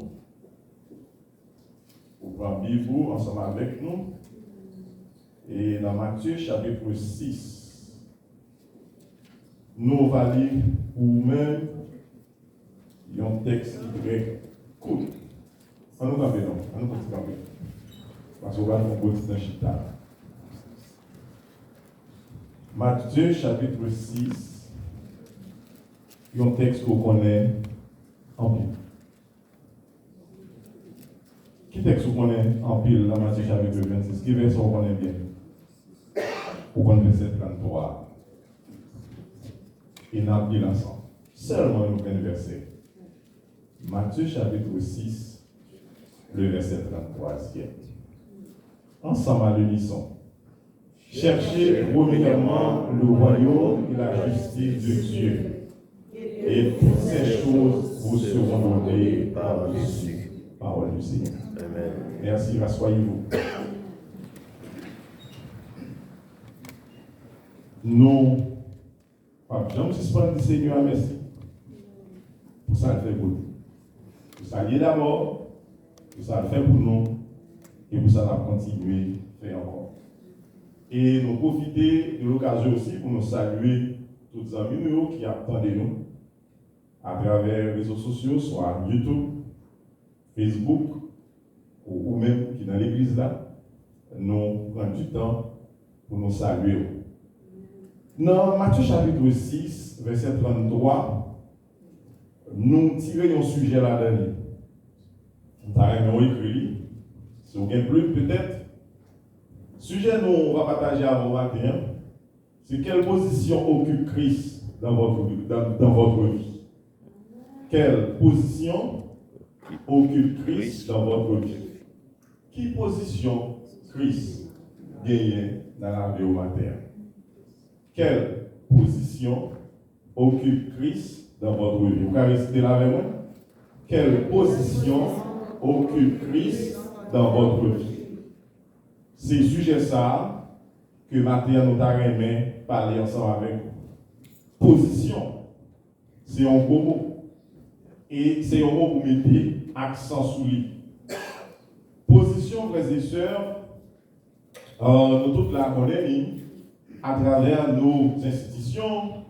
Pour prendre Bible ensemble avec nous. Et dans Matthieu chapitre 6. Nous allons lire pour même un texte qui est très cool. On nous camper, non? On nous camper. Parce qu'on va faire un petit dans Chita. Matthieu chapitre 6. Un texte qu'on connaît en pile. Qui texte qu'on connaît en pile dans Matthieu chapitre 26? Qui verset qu'on connaît bien? Pour qu'on verset 33. Et nous avons ensemble. Seulement nous prenons verset. Matthieu chapitre 6, le verset 33. Ensemble à l'unisson. Cherchez premièrement le royaume et la justice de Dieu. Et toutes ces choses vous seront données par-dessus. Parole du Seigneur. Amen. Merci, rassoyez-vous. Nous, Jean suspend du Seigneur, merci. Pour ça, il fait pour nous. Pour ça, il est d'abord. Pour ça, il fait pour nous. Et pour ça, il va continuer à faire encore. Et nous profiter de l'occasion aussi pour nous saluer tous les amis qui attendent nous à travers les réseaux sociaux, soit YouTube, Facebook, ou même qui dans l'église là. Nous prenons du temps pour nous saluer. Dans Matthieu chapitre 6, verset 33, nous tirons un sujet là-dedans. Nous avons écrit, si vous avez plus peut-être. Sujet nous on va partager à vous matin, c'est quelle position occupe Christ dans votre vie. Quelle position occupe Christ dans votre vie? Qui position Christ gagner dans la vie au matin? Quelle position occupe Christ dans votre vie? Vous pouvez réciter là avec moi? Quelle position occupe Christ dans votre vie? C'est sujet ça que maintenant nous avons parler ensemble avec vous. Position, c'est un beau mot. Et c'est un mot pour mettre accent sur lui. Position, frères et sœurs, nous toutes la connaissons à travers nos institutions,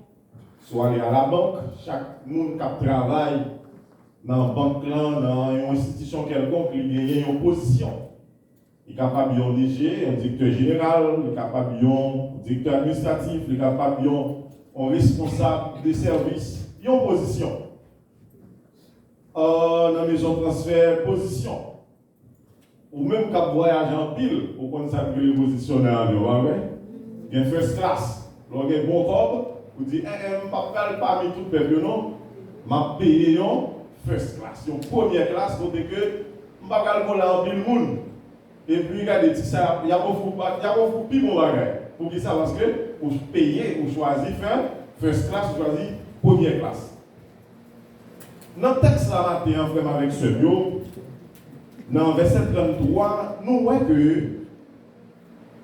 soit aller à la banque, chaque monde qui travaille dans la banque, dans une institution quelconque, il y a une position. Il est capable d'un DG, un directeur général, il est capable d'un directeur administratif, il est capable d'un responsable de service. Il y a une position. Dans la maison de transfert, position. Ou même quand vous voyagez en pile, vous connaissez ça que les positionner en avion. Il y a une first class. Vous avez un bon corps, vous dites, je ne vais pas parmi tout le peuple, non. Je vais payer une first class. Une première classe, pour dire que je ne vais pas voler en pile monde. Et puis, regardez, il y a beaucoup plus bon bagage. Pour dire ça, parce que vous payez, vous choisissez faire first class, vous choisissez première classe. Dans le texte là, matin, vraiment avec ce bio, dans verset 33, nous voyons que,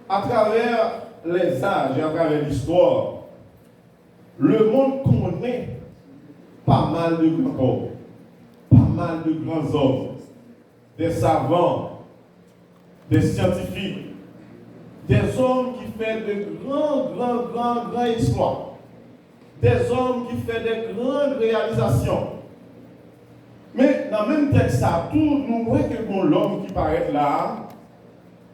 à travers les âges et à travers l'histoire, le monde connaît pas mal de grands hommes, pas mal de grands hommes, des savants, des scientifiques, des hommes qui font de grands exploits, des hommes qui font de grandes réalisations. Mais dans le même texte, nous voyons que l'homme qui paraît là,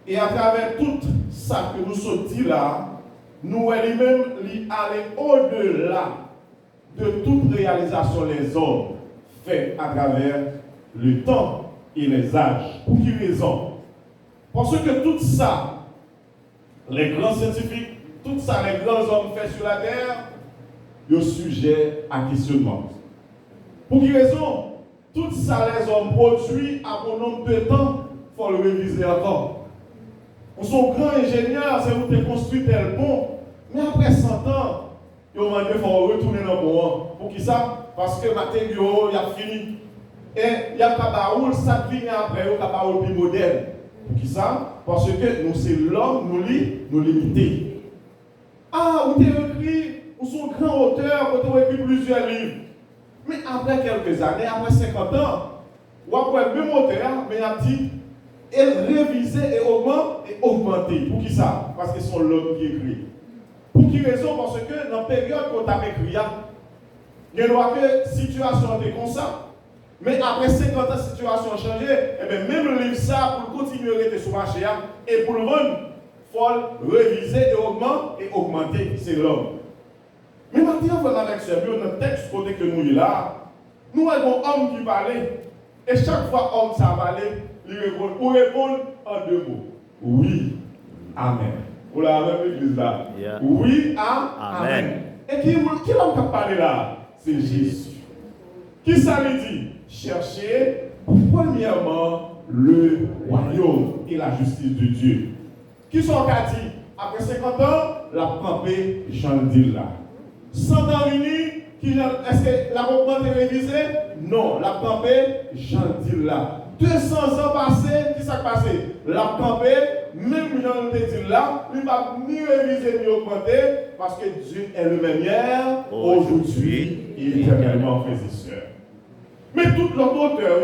et à travers tout ça que nous sortis là, nous voyons lui-même aller au-delà de toute réalisation les hommes fait à travers le temps et les âges. Pour quelle raison? Parce que tout ça, les grands scientifiques, tout ça, les grands hommes faits sur la terre, ils sont sujets à questionnement. Pour quelle raison? Tout ça, les hommes produits à bon nombre de temps, il faut le réviser encore. Ils sont grands ingénieurs, c'est vous qui construisez tel pont, mais après 100 ans, ils vont faut retourner dans le pont. Pour qui ça? Parce que le matériau, il a fini. Et il y a Kabaoul, ça vient après, il y a Kabaoul plus moderne. Pour qui ça? Parce que nous, c'est l'homme, nous limiter. Ah, vous avez écrit, vous sont grands auteurs, vous avez écrit plusieurs livres. Mais après quelques années, après 50 ans, vous avez le même auteur, mais il a dit, et réviser et augmenter. Pour qui ça? Parce que c'est l'homme qui écrit. Pour qui raison? Parce que dans la période qu'on a écrit, il y a que la situation était comme ça. Mais après 50 ans, la situation a changé. Et bien même le livre, ça, pour continuer à rester sur le marché, et pour le vendre, il faut réviser et augmenter. C'est l'homme. Mais maintenant, vous avec ce bio, notre texte, côté que nous là, nous avons un homme qui parlait. Et chaque fois, homme ça parlait, il répond en deux mots. Oui, Amen. Vous l'avez avec l'église là. Yeah. Oui, Amen. Et qui l'homme qui a parlé là? C'est Jésus. Qui ça lui dit? Cherchez premièrement le royaume et la justice de Dieu. Qui sont dit? Après 50 ans, la campé, j'en dis là. 100 ans unis, est-ce que la campagne est révisée? Non, la campé, j'en dis là. 200 ans passés, qui s'est passé? La campé, même j'en dis là, il ne va ni réviser ni augmenter, parce que Dieu est le même hier, aujourd'hui, et éternellement, frères et sœurs. Mais tout l'autre auteur,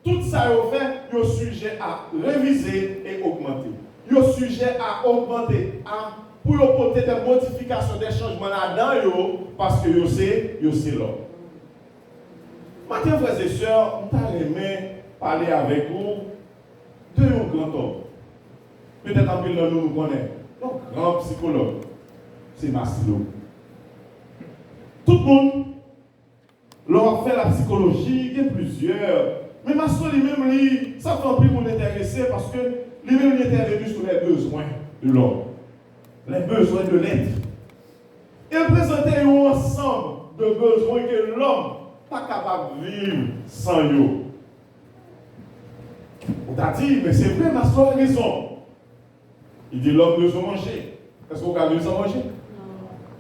tout ça est fait, il est sujet à réviser et augmenter. Il est sujet à augmenter, pour apporter des modifications, des changements là-dedans, parce que c'est l'homme. Maintenant, frères et sœurs, nous allons parler avec vous de un grand homme. Peut-être en pile nous connaissons. Un grand psychologue, c'est Maslow. Tout le monde, l'on fait la psychologie, il y a plusieurs. Mais Maslow lui-même, ça fait un peu nous intéresser parce que lui-même il était revenu sur les besoins de l'homme. Les besoins de l'être. Il présentait un ensemble de besoins que l'homme n'est pas capable de vivre sans eux. On t'a dit, mais c'est vrai, Maslow a raison. Il dit l'homme besoin de manger. Est-ce qu'on a vu sans manger?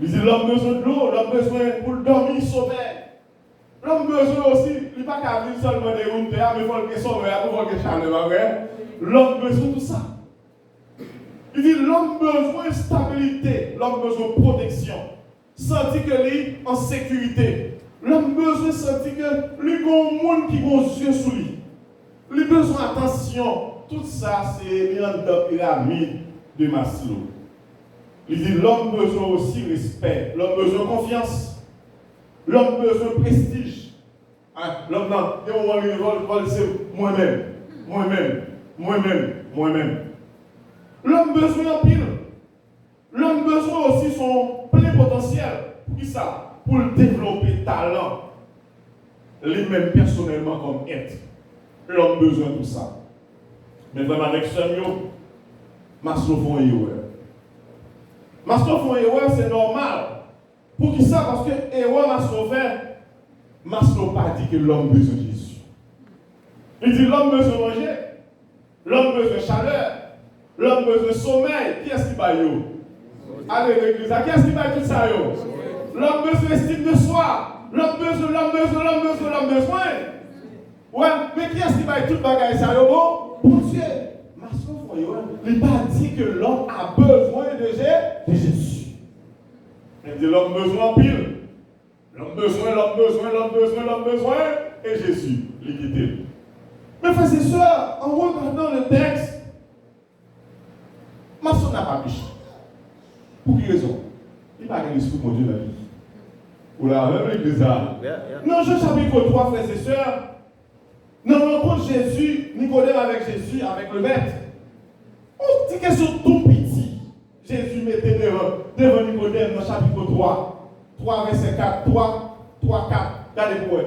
Il dit l'homme besoin de l'eau, l'homme besoin pour dormir, sommeil. L'homme besoin aussi, il n'est pas qu'à vivre seulement des routes, mais il faut que sommeil, il faut que chaleur. L'homme besoin de tout ça. Il dit l'homme besoin de stabilité, l'homme besoin de protection. Sentir que lui en sécurité. L'homme besoin de sentir que lui a un monde qui a des yeux sur lui. Il a besoin d'attention. Tout ça, c'est mis dans la pyramide de Maslow. Il dit l'homme besoin aussi de respect, l'homme besoin de confiance, l'homme besoin de prestige. Hein? L'homme, non, il y a un moment où c'est moi-même, moi-même, moi-même, moi-même. L'homme besoin en pile. L'homme besoin aussi son plein potentiel. Pour qui ça? Pour développer talent. Lui-même personnellement comme être. L'homme besoin de tout ça. Mais vraiment avec Samuel, Maslow font une erreur. Maslow font une erreur, c'est normal. Pour qui ça? Parce que erreur Maslow fait, Maslow pas dit que l'homme besoin de Jésus. Il dit l'homme besoin de manger, l'homme besoin de chaleur, l'homme besoin de sommeil. Qui est-ce qui va yo? Allez l'église, qui est-ce qui va tout ça yo? L'homme besoin d'estime de soi. L'homme besoin, l'homme besoin, l'homme besoin, l'homme besoin. Ouais, mais qui est-ce qui va tout le bagage ça yo? Pour Dieu. Maslow, il n'a pas dit que l'homme a besoin de Jésus. Il dit l'homme besoin en pile. L'homme besoin, l'homme besoin, l'homme besoin, l'homme besoin, et Jésus, l'équité. Mais frères et sœurs, en regardant le texte, Maslow n'a pas péché. Pour quelle raison? Il n'a pas l'esprit de Dieu dans la vie. Ou la même l'église. Dans Jean chapitre 3, frères et sœurs, nous rencontrons Jésus, Nicodème avec Jésus, avec le maître. On dit question tout petit. Jésus mettait devant Nicodème dans chapitre 3, verset 4, 3, 4. Regardez-moi.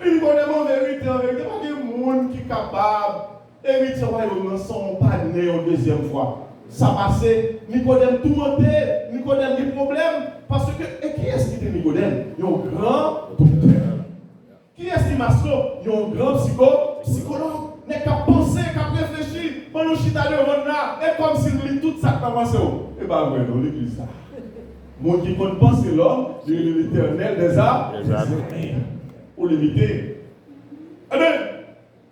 Et Nicodème en vérité, pas de monde qui est capable d'hériter le royaume sans pas né une deuxième fois. Ça passait, Nicodème tout monté, Nicodème des problèmes, parce que, et qui est-ce qui était Nicodème? Il y a un grand docteur. Qui est-ce qui m'a sauvé? Il y a un grand psychologue. Il n'a qu'à penser, qu'à réfléchir, pendant que je suis allé au monde là, et comme s'il lit tout ça qui a pensé. Et bien, ouais, non, l'église ça. Moi qui compte penser l'homme, c'est l'éternel des âmes, pour l'imiter. Eh bien,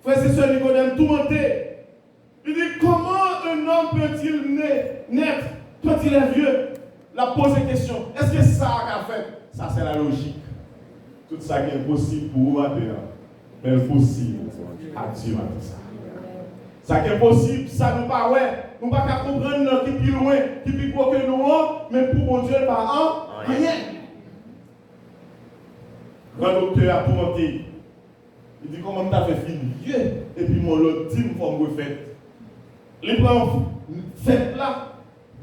frère et sœurs, Nicodème tout monté. Il dit, comment un homme peut-il naître quand il est vieux? La poser question. Est-ce que ça a fait? Ça, c'est la logique. Tout ça qui est possible pour vous maintenant, mais impossible à Dieu maintenant. Ça qui est possible, ça nous pas ouais. Nous pas qu'à comprendre qui est plus loin, qui est plus gros que nous, mais pour mon Dieu, pas rien. Quand le docteur a tout monté, il dit comment tu as fait film vieux, et puis mon l'autre dit, il faut me refaire. Les prend fait là,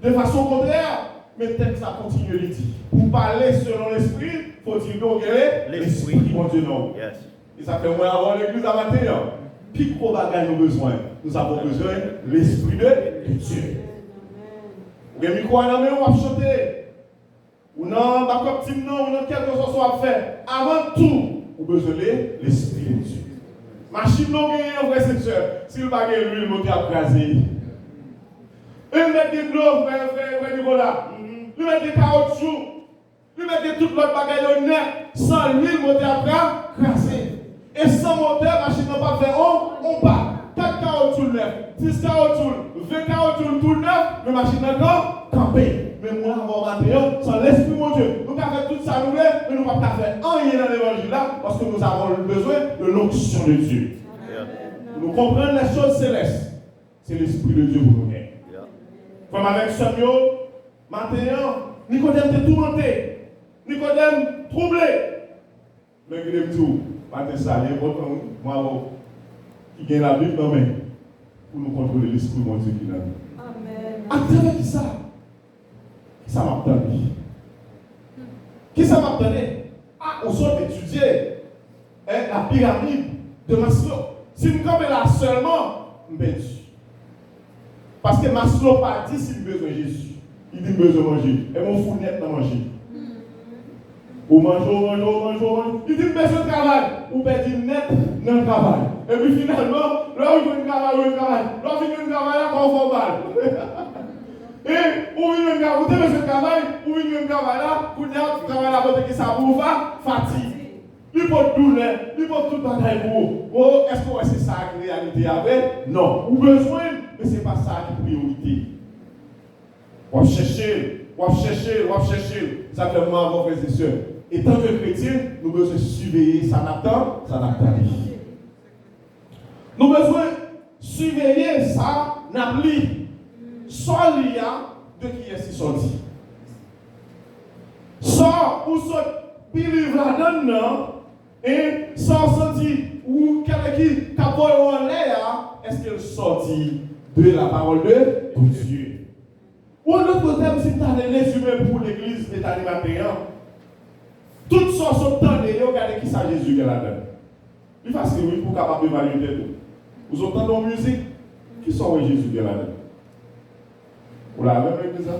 de façon contraire, mais peut-être ça continue de dire. Pour parler selon l'esprit, faut-il donc l'esprit qui mon Dieu non. Et ça fait moins avant l'église à matin. Puis gros bagage nous besoin. Nous avons besoin de l'esprit de Dieu. Vous avez micro à la main, on va chanter. Ou non, d'accord, petit non, ou non, quelque chose à faire. Avant tout, vous avez besoin de l'esprit de Dieu. Machine non gagne, frère et sœur. Si le bagage l'huile, vous avez crasé. Il met des gloves, frère Nicolas. Il met des caoutchouc. Il met tout l'autre bagage au net. Sans l'huile, vous avez crasé. Et sans moteur, machine n'a pas fait on part. 4 caoutchouc neuf, 10 caoutchouc, 20 caoutchouc tout neuf, mais machine n'a pas campé. Mais moi, avant matin, sans l'esprit de mon Dieu, nous avons fait tout ça, nous, mais nous ne pouvons pas faire rien dans l'évangile là, parce que nous avons besoin de l'onction de Dieu. Pour nous comprendre les choses célestes, c'est l'esprit de Dieu pour nous. Comme avec Samuel, maintenant, Nicodème était tourmenté, Nicodème troublé. Mais il est tout. Matin, ça, il est important, moi, qui gagne la Bible, non, mais pour nous contrôler l'esprit de mon Dieu qui l'a dit. Amen. À travers qui ça? Qui ça m'a donné? Qui ça m'a donné? Ah, on sort d'étudier la pyramide de Maslow. Si nous sommes là seulement, nous sommes perdus. Parce que Maslow n'a pas dit s'il a besoin de Jésus. Il dit besoin de manger. Et mon fou net de manger. Ou mange. Il dit besoin de travail. Ou bien dit net dans le travail. Et puis finalement, là où il veut un travail. Là où il veut un travail, là, on va mal. vous avez besoin de travail, vous venez de travail là, vous travaillez là, vous avez ça pour vous fatigue. Il faut douleur, il faut tout bagaille pour vous. Oh, est-ce que c'est ça qui est la réalité avec? Non. Vous avez besoin, mais ce n'est pas ça qui est priorité. Vous cherchez. Ça fait moi, vos frères et sœurs. Et tant que chrétiens, nous devons besoin surveiller ça n'attend. Nous devons besoin surveiller ça n'appli. Soit l'IA de qui est si sorti. Soit ou soit pile là-dedans, et sans sortir, ou quelqu'un qui a en l'air, est-ce qu'elle sortit de la parole de Dieu? Ou un autre thème, si tu as les résumés pour l'église de ta matin, toutes sortes de temps, regardez qui ça Jésus qui est là-dedans. Il faut facile, oui, pour capable d'évaluer tout. Vous entendez la musique? Qui sont Jésus qui est là-dedans? Vous l'avez vu ça?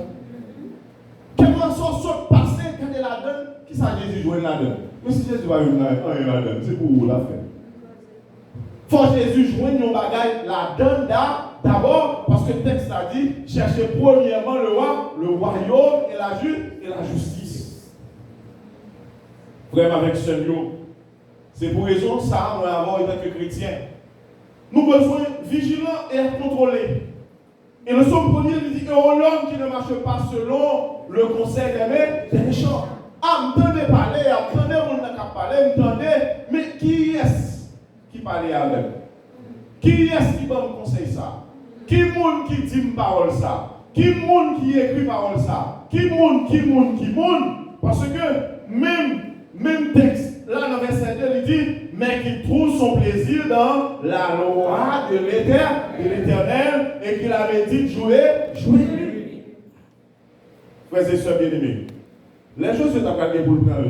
Comment sont passés quand il est là-dedans? Qui ça Jésus joue là-dedans? Mais si Jésus va venir là-dedans, c'est pour vous la faire. Faut Jésus jouer nos bagailles là-dedans d'abord, parce que le texte a dit, cherchez premièrement le royaume et la justice. Vraiment avec ce lieu. C'est pour raison ça, nous avons en tant que chrétiens. Nous avons besoin vigilants et contrôlés. Et le psaume premier dit que l'homme qui ne marche pas selon le conseil des méchants. Ah, m'entendez parler, m'entendez mon n'a qu'à parler, m'entendez, mais qui est-ce qui parle avec? Qui est-ce qui donne conseil ça? Qui monde qui dit une parole ça? Qui monde qui écrit parole ça? Qui monde? Parce que même texte, là dans verset 2, il dit, mais qui trouve son plaisir dans la loi de l'Éternel et qu'il avait dit jouer lui. Frères et sœurs bien-aimés, les choses sont en train de prendre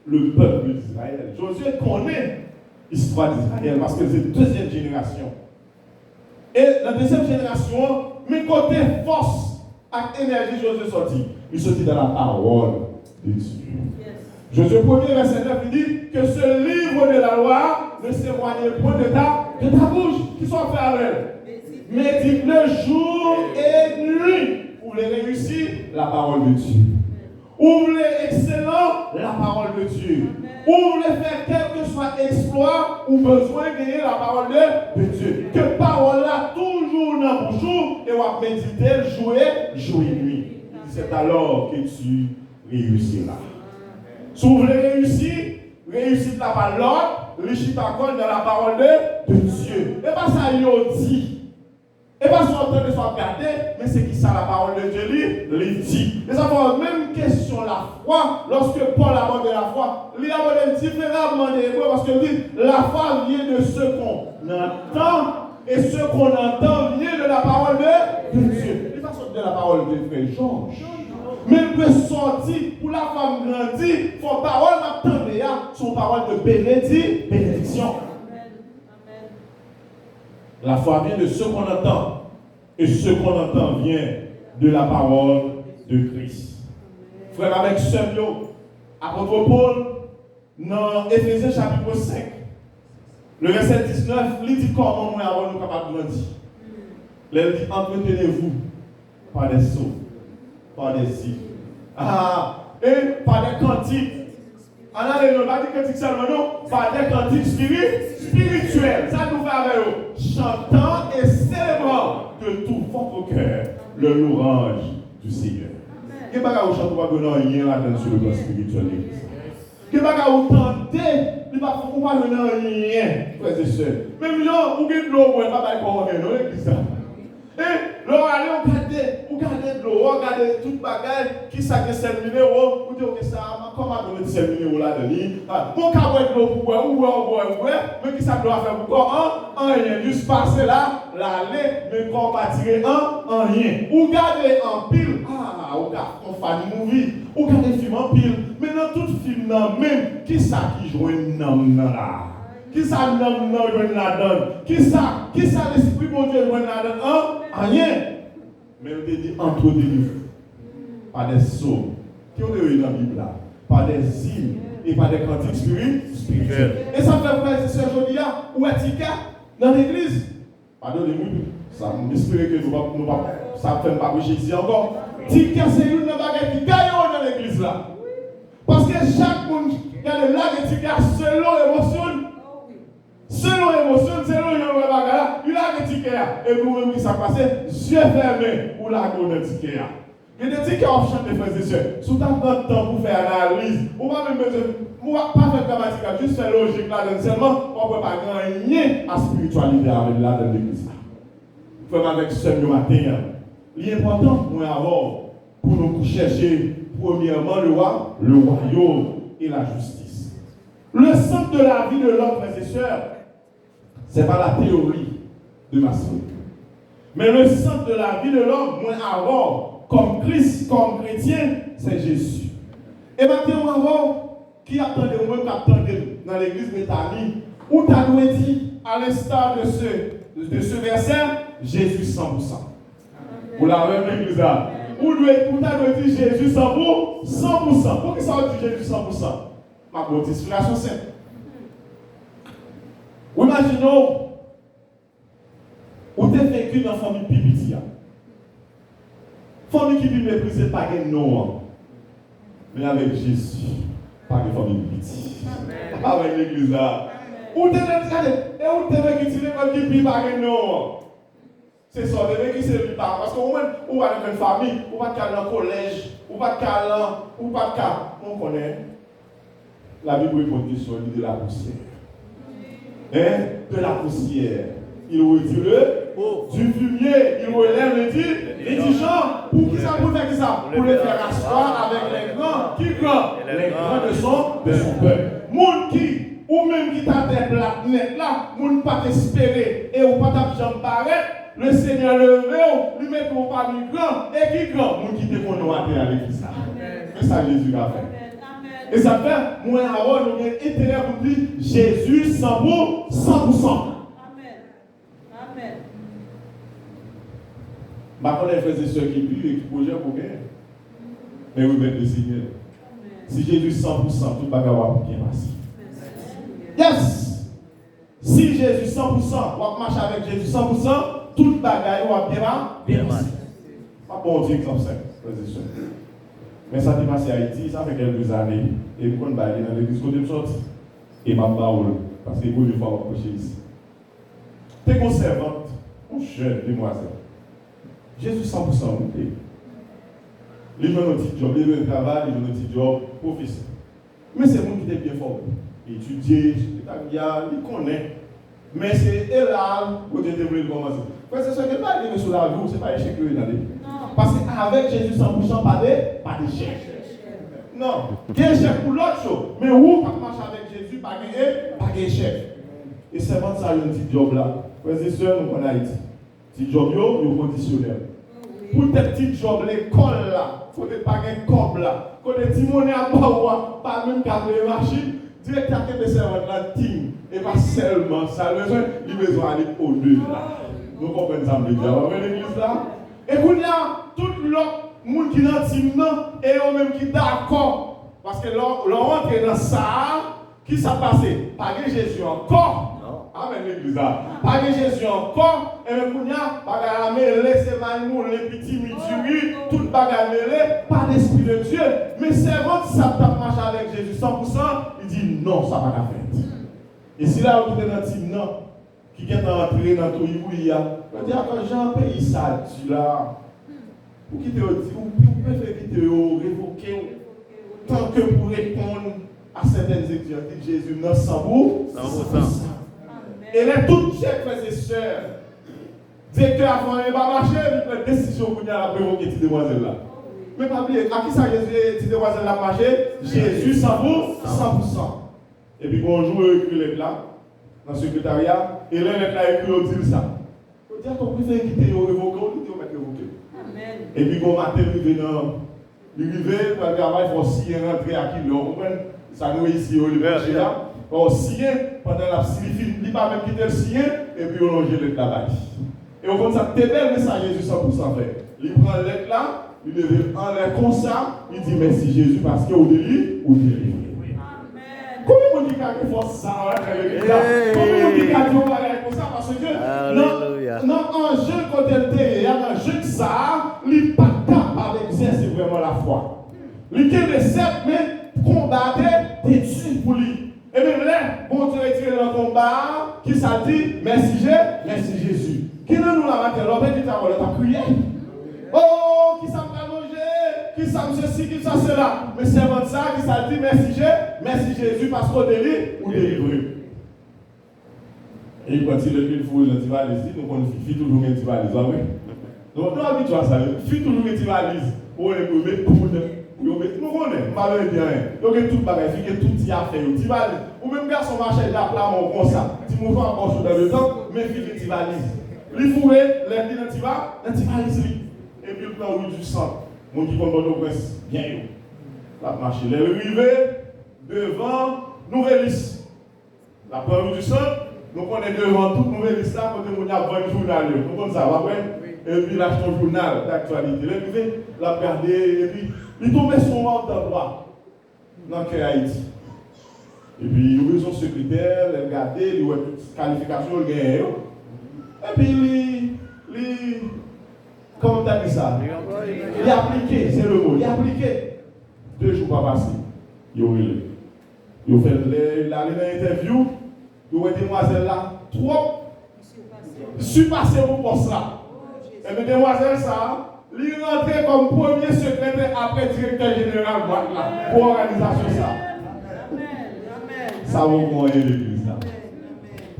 le peuple d'Israël. Josué connaît l'histoire d'Israël parce que c'est la deuxième génération. Et la deuxième génération, mes côtés force et énergie, Josué sorti. Il sortit dans la parole de Dieu. Josué 1er verset 9 il dit que ce livre de la loi ne s'éloigne point de ta bouche, qui soit fait avec elle. Mais dites-le jour et nuit pour les réussir la parole de Dieu. Ou vous voulez excellent, la parole de Dieu. Ou vous voulez faire quel que soit exploit ou besoin de gagner la parole de Dieu. Que parole là toujours dans le jour et on va méditer, jouer nuit. C'est alors que tu réussiras. Si vous voulez réussir la parole, réussir encore dans la parole de Dieu. Et pas ça, il dit. Et pas si on entend de soit gardé, mais c'est qui ça la parole de Dieu lui dit. Et ça va même question la foi, lorsque Paul aborde la foi, il aborde différemment des hébreux parce que dit la foi vient de ce qu'on entend et ce qu'on entend vient de la parole de Dieu. Il va sortir de la parole de frère Georges. Même que sortir pour la femme grandie, son parole m'attendait, son parole de bénédiction. La foi vient de ce qu'on entend. Et ce qu'on entend vient de la parole de Christ. Frère avec sœur, apôtre Paul, dans Éphésiens chapitre 5, le verset 19, il dit comment nous avons capable de grandir. Il dit entretenez-vous par des sauts, par des cils, et par des cantiques. On a les pas des cantiques seulement, non, par des cantiques spirituels. Ça nous fait avec eux. Chantant et célébrant de tout votre cœur le louange du Seigneur. Qui n'est pas où chanter pas donner rien là-dedans sur le plan spirituel. Qui n'est pas où tenter, il ne va pas donner rien, frères et sœurs. Même là, vous avez de l'eau, vous ne pouvez pas aller dans l'église. Et là, allez, vous gardez de l'eau, vous regardez toute bagaille qui s'agit de 7 minéraux, vous dites que ça, comment donner 7 minéraux là-dedans? Mon cabot de l'eau pour boire, mais qui ça doit faire pour quoi? Rien, juste passer là, l'aller, mais qu'on va tirer en rien. Vous gardez en pile, vous gardez en fan movie, vous gardez film en pile, mais dans tout film, même, qui ça qui joue là? Qui ça nomme la donne? Qui ça l'esprit bon Dieu joue la donne? Rien. Mais on te dit entretenez-vous par des sauts qui ont eu dans la Bible là, par des hymnes et par des cantiques spirituels. Et ça fait frère et sœurs aujourd'hui où est-il dans l'église? Pardonnez-moi, Ça m'espère que nous pas ça fait pas prêcher ici encore. Ticket c'est une bagarre qui gagne dans l'église là. Parce que chaque monde qui a le lac de ticket selon l'émotion. Selon l'émotion, selon le bagarre, il a des tickets. Et vous-même qui ça passe, yeux fermés pour la connaître ticket. Il y a des tickets en chant de frères et sœurs. Si vous avez le temps pour faire analyse, vous ne pouvez pas faire grammatique, juste faire logique là-dedans seulement, on ne peut pas gagner à la spiritualité avec là dans l'église. Faire avec ce matin. L'important, nous avons pour nous chercher, premièrement, le royaume et la justice. Le centre de la vie de l'homme, frères et sœurs, ce n'est pas la théorie de ma soeur. Mais le centre de la vie de l'homme, moi avant, comme Christ, comme chrétien, c'est Jésus. Et maintenant, avant, qui attendait au moins dans l'église britannique, où tu as dit, à l'instar de ce verset, Jésus 100%. Vous l'avez vu l'église là. Où tu as dit Jésus 100%. Pour qui ça dit Jésus 100%? Ma bonne inspiration simple. Ou imaginons, où tu es vécu dans la famille Pipitia. Famille qui vit mépriser pas de nom. Mais avec Jésus, pas de famille Pipitia. Avec l'église là. Où tu es vécu qui vit pas de nom. C'est ça, les vécu c'est le pas. Parce qu'on va dans une famille, on va dans le collège, on va on connaît. La Bible répond sur l'idée de la poussière. De la poussière. Il retire du fumier, il relève les dirigeants. Pour qui ça, pour faire qui ça? Pour les faire asseoir avec les grands. Qui grands? Les grands de son peuple. Moun qui, ou même qui t'a des plaques nettes là, moun pas t'espérer et ou pas t'a jambe paraître, le Seigneur levé, lui met ton parmi grand, et qui grand? Moun qui te connaît à l'église. C'est ça Jésus a fait. Et ça fait, moi, avoir nous intérêt pour dire Jésus 100%. Amen. Amen. Ma collègue frères et sœurs qui vivent et qui projettent pour gagner. Mais oui, mais le Seigneur. Si Jésus 100%, tout le bagage va bien passer. Yes! Si Jésus 100%, on marche avec Jésus 100%, tout le bagage va bien passer. Pas bon dire comme ça, frères et sœurs. Mais ça s'est passé à Haïti, ça fait quelques années. Et je suis allé dans l'église côté de sortie. Et je suis parce que pour une fois, on va approcher ici. T'es conservante, une jeune demoiselle. Jésus 100% monté. Les gens ont un petit job, les gens travaillent, les gens ont un petit job, professeur. Mais c'est moi qui était bien fort. Étudier, il connaît. Mais c'est elle là où Dieu devrait commencer. C'est ce qui n'est pas arrivé sur la vie, ce n'est pas échec que vous avez. Parce qu'avec Jésus 100%, pas d'échec. Non, il y a échec pour l'autre chose. Mais où, quand on marche avec Jésus, pas d'échec. Et c'est vraiment ça, un petit job là. Frères et sœurs, nous en Haïti. Petit job, il est conditionnel. Pour tes petits jobs, l'école là, il faut pas un cob là. Quand les petits monnaies à pas même qu'à les machines, directeur qui est servant la team. Et pas seulement ça, il a besoin d'aller au-delà. Nous comprenons ça, vous voyez l'église là? Et vous y a tout l'autre monde qui est dans le team et eux-mêmes qui sont d'accord. Parce que l'on rentre dans ça, qui s'est passé? Pas de Jésus encore. Amen, l'église là. Pas de Jésus encore. Et même vous y a, pas de mêler, c'est manou, les petits mituri, tout le bagage mêlé, pas d'esprit de Dieu. Mais c'est vrai que ça marche avec Jésus 100%, il dit non, ça va pas faire. Et si là, vous êtes dans le team, non, qui est entré dans tout il y a, on dit, attends, j'ai un pays, ça, tu là. Vous quittez, vous pouvez quitter, révoquer, tant que pour répondre à certaines exigences de Jésus, non, sans vous, 100%. Et là, toutes chers frères et sœurs, directeur avant de marcher, il prend une décision pour la révoquer cette demoiselle là. Mais pas oublier, à qui ça Jésus, cette demoiselle là marché? Jésus, 100%. Et puis, bonjour, écrit lettre là, dans le secrétariat, et là, lettre là, écrit, on dit ça. On dit, à ton préfet quitter, on révoque, on dit, on va révoquer. Amen. Et puis, quand matin, il vient, pour le travail, il faut aussi rentrer à qui, vous comprenez? Ça nous ici, au liberté là. On signe, pendant la signifie, il ne va même quitter le signe, et puis on longe le travail. Et on voit ça, t'es belle, mais ça, Jésus 100% fait. Il prend la lettre là, il lève en l'air comme ça, il dit merci Jésus, parce que au délit, ou délit. Comment on dit qu'il y a ça? Comment on dit qu'il y a des bagages comme ça? Parce que non, un jeune côté il y a un jeune ça, il n'est pas capable d'exercer vraiment la foi. Il est certes, mais combattre, t'es dur pour lui. Et même là, bon Dieu retire le combat, qui ça dit, merci Jésus. Qui ne nous l'a matin, l'homme qui t'a crié. Oh, qui ça m'a mangé, qui ça me ceci, qui ça cela. Mais c'est votre ça qui ça dit, merci Jésus, parce qu'on délivre ou délivré. Et quand il faut une valise, nous confie toujours une valise. Donc, nous habituons à ça, il faut toujours une valise. Pour les mettre poudre. Nous connaissons, pas le bien. Donc, tout le bagage, tout y a fait. Tu valise. Ou même garçon marché de la plame comme ça. Tu m'ouvres encore sur le temps, mais il faut une valise. Il faut les valise. Et puis, le plan du sang. Mon qui compte le prince, bien. La marche, il est arrivé devant Nouvelle-Lys. La plan du sang. Nous connaissons devant toute nouvelle histoire, quand on a 20 journal. Nous connaissons ça, après. Et puis, il achète un journal d'actualité. Il a regardé, et puis, il tombait sur un endroit dans le Haïti. Et puis, il a son secrétaire, il a regardé, il a toute qualification, il a gagné. Et puis, comment tu as dit ça? Il a appliqué, c'est le mot, il a appliqué. 2 jours pas passé. Il a fait l'interview. Vous voyez, demoiselle là, trop surpassé pour poste là. Et bien, demoiselle ça, il est rentré comme premier secrétaire après directeur général là, pour l'organisation ça. Ça va vous l'église là.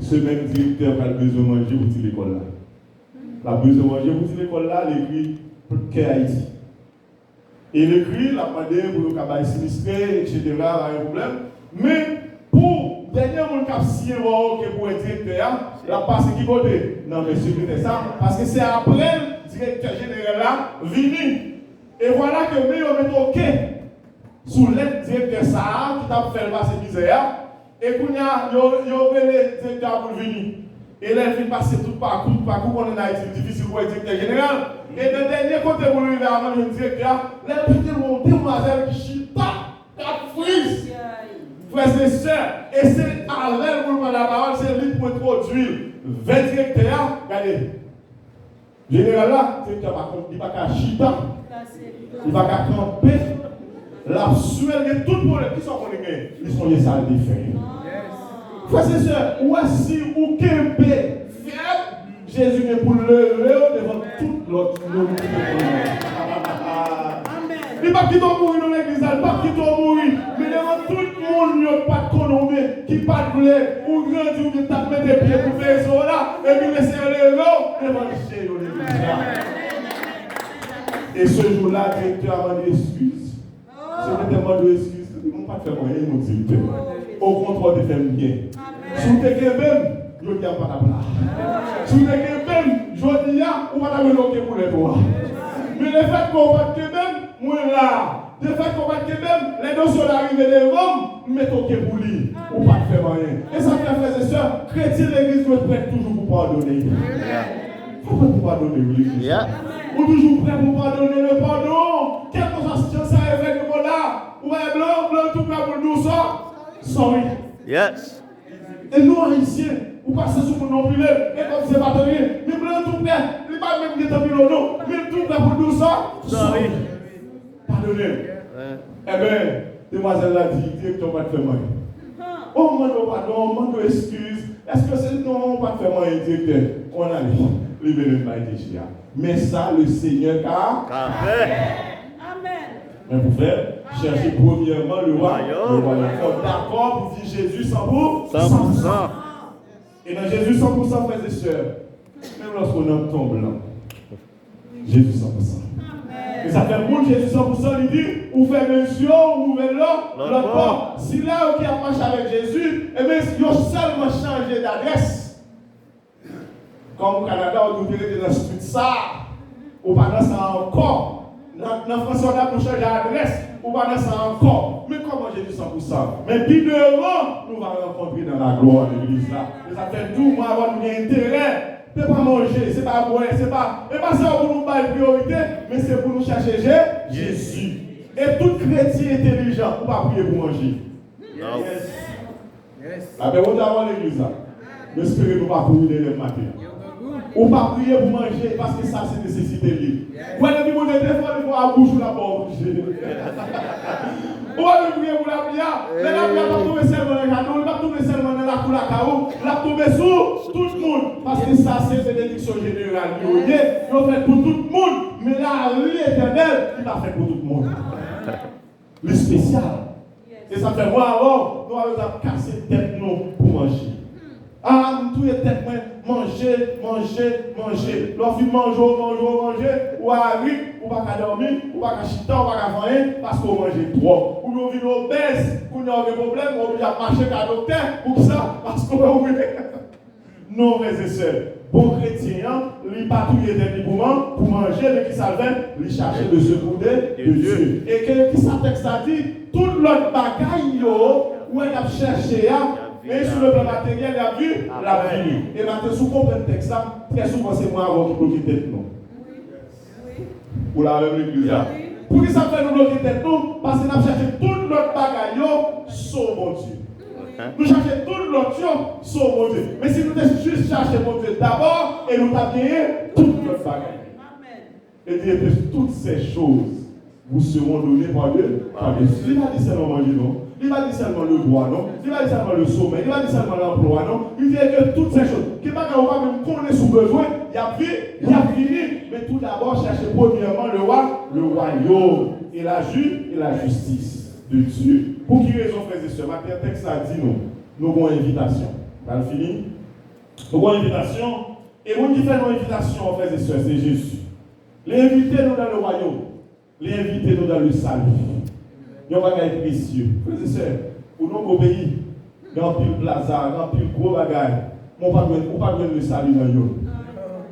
Ce même directeur qui a besoin de manger pour l'école là. Il a besoin de manger pour l'école là, il écrit pour Haïti. Et il écrit, il a demandé pour le cabane sinistré, etc. Il y a un problème. Mais pour dernier monde qui a signé pour être directeur, la passe qui côté. Non, mais secrétaire ça, parce que c'est après le directeur général là, venu. Et voilà que lui, on met OK sous l'aide directeur ça, qui t'a fait passer misère. Et qu'on a, il y a le directeur pour venir. Et là, il fait passer tout parcours qu'on a été difficile pour être directeur général. Et le dernier côté pour lui, avant le directeur, là, il y a une demoiselle qui chita, qui frise. Frères et sœurs, et c'est à l'air pour la parole, c'est lui pour introduire 20 directeurs. Regardez, général là, il ne va pas chita, il va pas camper. La suelle de tout le monde qui sont connectés, ils sont les salles de fer. Frères et sœurs, voici où Kembe fait Jésus est pour le devant toute l'autre. Il ne va pas quitter mourir dans l'église, il ne va pas quitter mourir. Mais devant tout le monde, il n'y a pas de connommé, qui ne pas de blé, ou grandir, ou qui tape des pieds pour faire ça là, et puis laisser les lots devant l'église. Et ce jour-là, le directeur a demandé excuse. Je demande demandé excuse. Ils n'ont pas fait moyen, ils m'ont dit. Au contraire, de faire bien. Si vous êtes même, je ne dis pas ta place. Si vous êtes même, je dis, on va t'amener pour les droits. Mais le fait qu'on va te même, moi là. Le fait qu'on va te même, les notions d'arriver devant, mettez au pour lui. Ou pas faire rien. Et ça fait, frères et sœurs, chrétien, l'église doit être prête toujours pour pardonner. Il faut pas pour pardonner l'église. Ou toujours prêt pour pardonner le pardon. Quelle chose ça avec le là? Ou est blanc, tout prêt pour nous ça? Sorry. Yes. Et nous, haïtiens, vous passez sur mon nom privé, et comme c'est pas donné, mais blanc tout prêt, il va même dire tant pis non, mais tout prêt pour nous ça? Sorry. Pardonnez. Eh bien, demoiselle l'a dit, directeur va te faire mal. Oh, mon pardon, mon excuse. Est-ce que c'est non, pas te faire mal, directeur? On a dit, libéré de ma étichia. Mais ça, le Seigneur a fait. Amen. Mais pour faire, chercher premièrement le roi. D'accord, pour dire Jésus 100%. Et dans Jésus 100%, frères et sœurs, même lorsqu'on est tombe blanc, Jésus 100%. Et ça fait pour Jésus 100%, il dit, ou fait monsieur, ou ouvrez l'autre porte. Si là, qui a marché avec Jésus, eh bien, il a seulement changé d'adresse. Comme au Canada, on nous dirait dans le street ça, ou pas dans ça encore. Dans France, on a changé d'adresse, ou pas dans ça encore. Mais comment Jésus 100%? Mais puis devant, nous allons rencontrer dans la gloire de l'église là. Et ça fait tout, moi, avoir un intérêt. C'est pas manger, c'est pas boire, c'est pas ça pour nous faire priorité, mais c'est pour nous chercher Jésus. Et tout chrétien intelligent, on va prier pour manger. Yes. La paix est dans l'église. Mais espérez nous pas courir le matin. Ou pas prier pour manger parce que ça c'est nécessité libre. Ou allez dire mon Dieu, des fois il faut à bouche ou la bouche. Ou allez prier pour la prière, mais la prière va tomber seulement dans le cadeau, elle va tomber seulement dans la cour la caou, elle va tomber sur tout le monde. Parce que ça c'est bénédiction générale. Il fait pour tout le monde, mais la vie éternelle, il va faire pour tout le monde. Le spécial. Et ça fait moi avant, nous avons cassé tête nous pour manger. Ah, tout est tête, manger. Lorsqu'il mange, ou arrive, ou pas qu'à dormir, ou pas qu'à chiter, ou pas qu'à faire, parce qu'on mange trop. Ou nous vivons obèses, ou nous avons des problèmes, on oblige à marcher qu'à docteur, pour ça, parce qu'on a oublié. Non, frères et sœurs, bon chrétien, il patrouille pour manger, mais qui salvait, il cherchait de se couder de Dieu. Et que ça texte a dit, tout l'autre bagaille, où elle a cherché, mais sur le plan matériel, il a vu la vie. Et maintenant, si vous comprenez le texte, très souvent, c'est moi avant qui bloque tête nous. Pour la même église. Pour qui ça fait nous bloquer tête nous? Parce que nous avons cherché tout l'autre bagaille sur mon Dieu. Nous cherchons tout l'autre sur mon Dieu. Mais si nous devons juste chercher mon Dieu d'abord, et nous avons gagné tout l'autre bagaille. Et dire que toutes ces choses vous seront données par Dieu. Il va dire seulement manger, non? Il va dire seulement le droit, non? Il va dire seulement le sommeil, il va dire seulement l'emploi, non? Il dit que toutes ces choses, qui va même connaître sous besoin, il y a fini, mais tout d'abord, cherchez premièrement le royaume et la justice de Dieu. Pour qui raison, frères et sœurs? Matin, le texte a dit nous avons une invitation. Pas fini? Nous avons une invitation, et vous qui fait nos invitations, frères et sœurs, c'est Jésus. Les inviter nous dans le royaume, les inviter nous dans le salut. Il y a un bagage précieux. Frères et sœurs, pour nos pays, il y a un pile plaza, il y a un pile gros bagage. On ne peut pas le salut dans eux.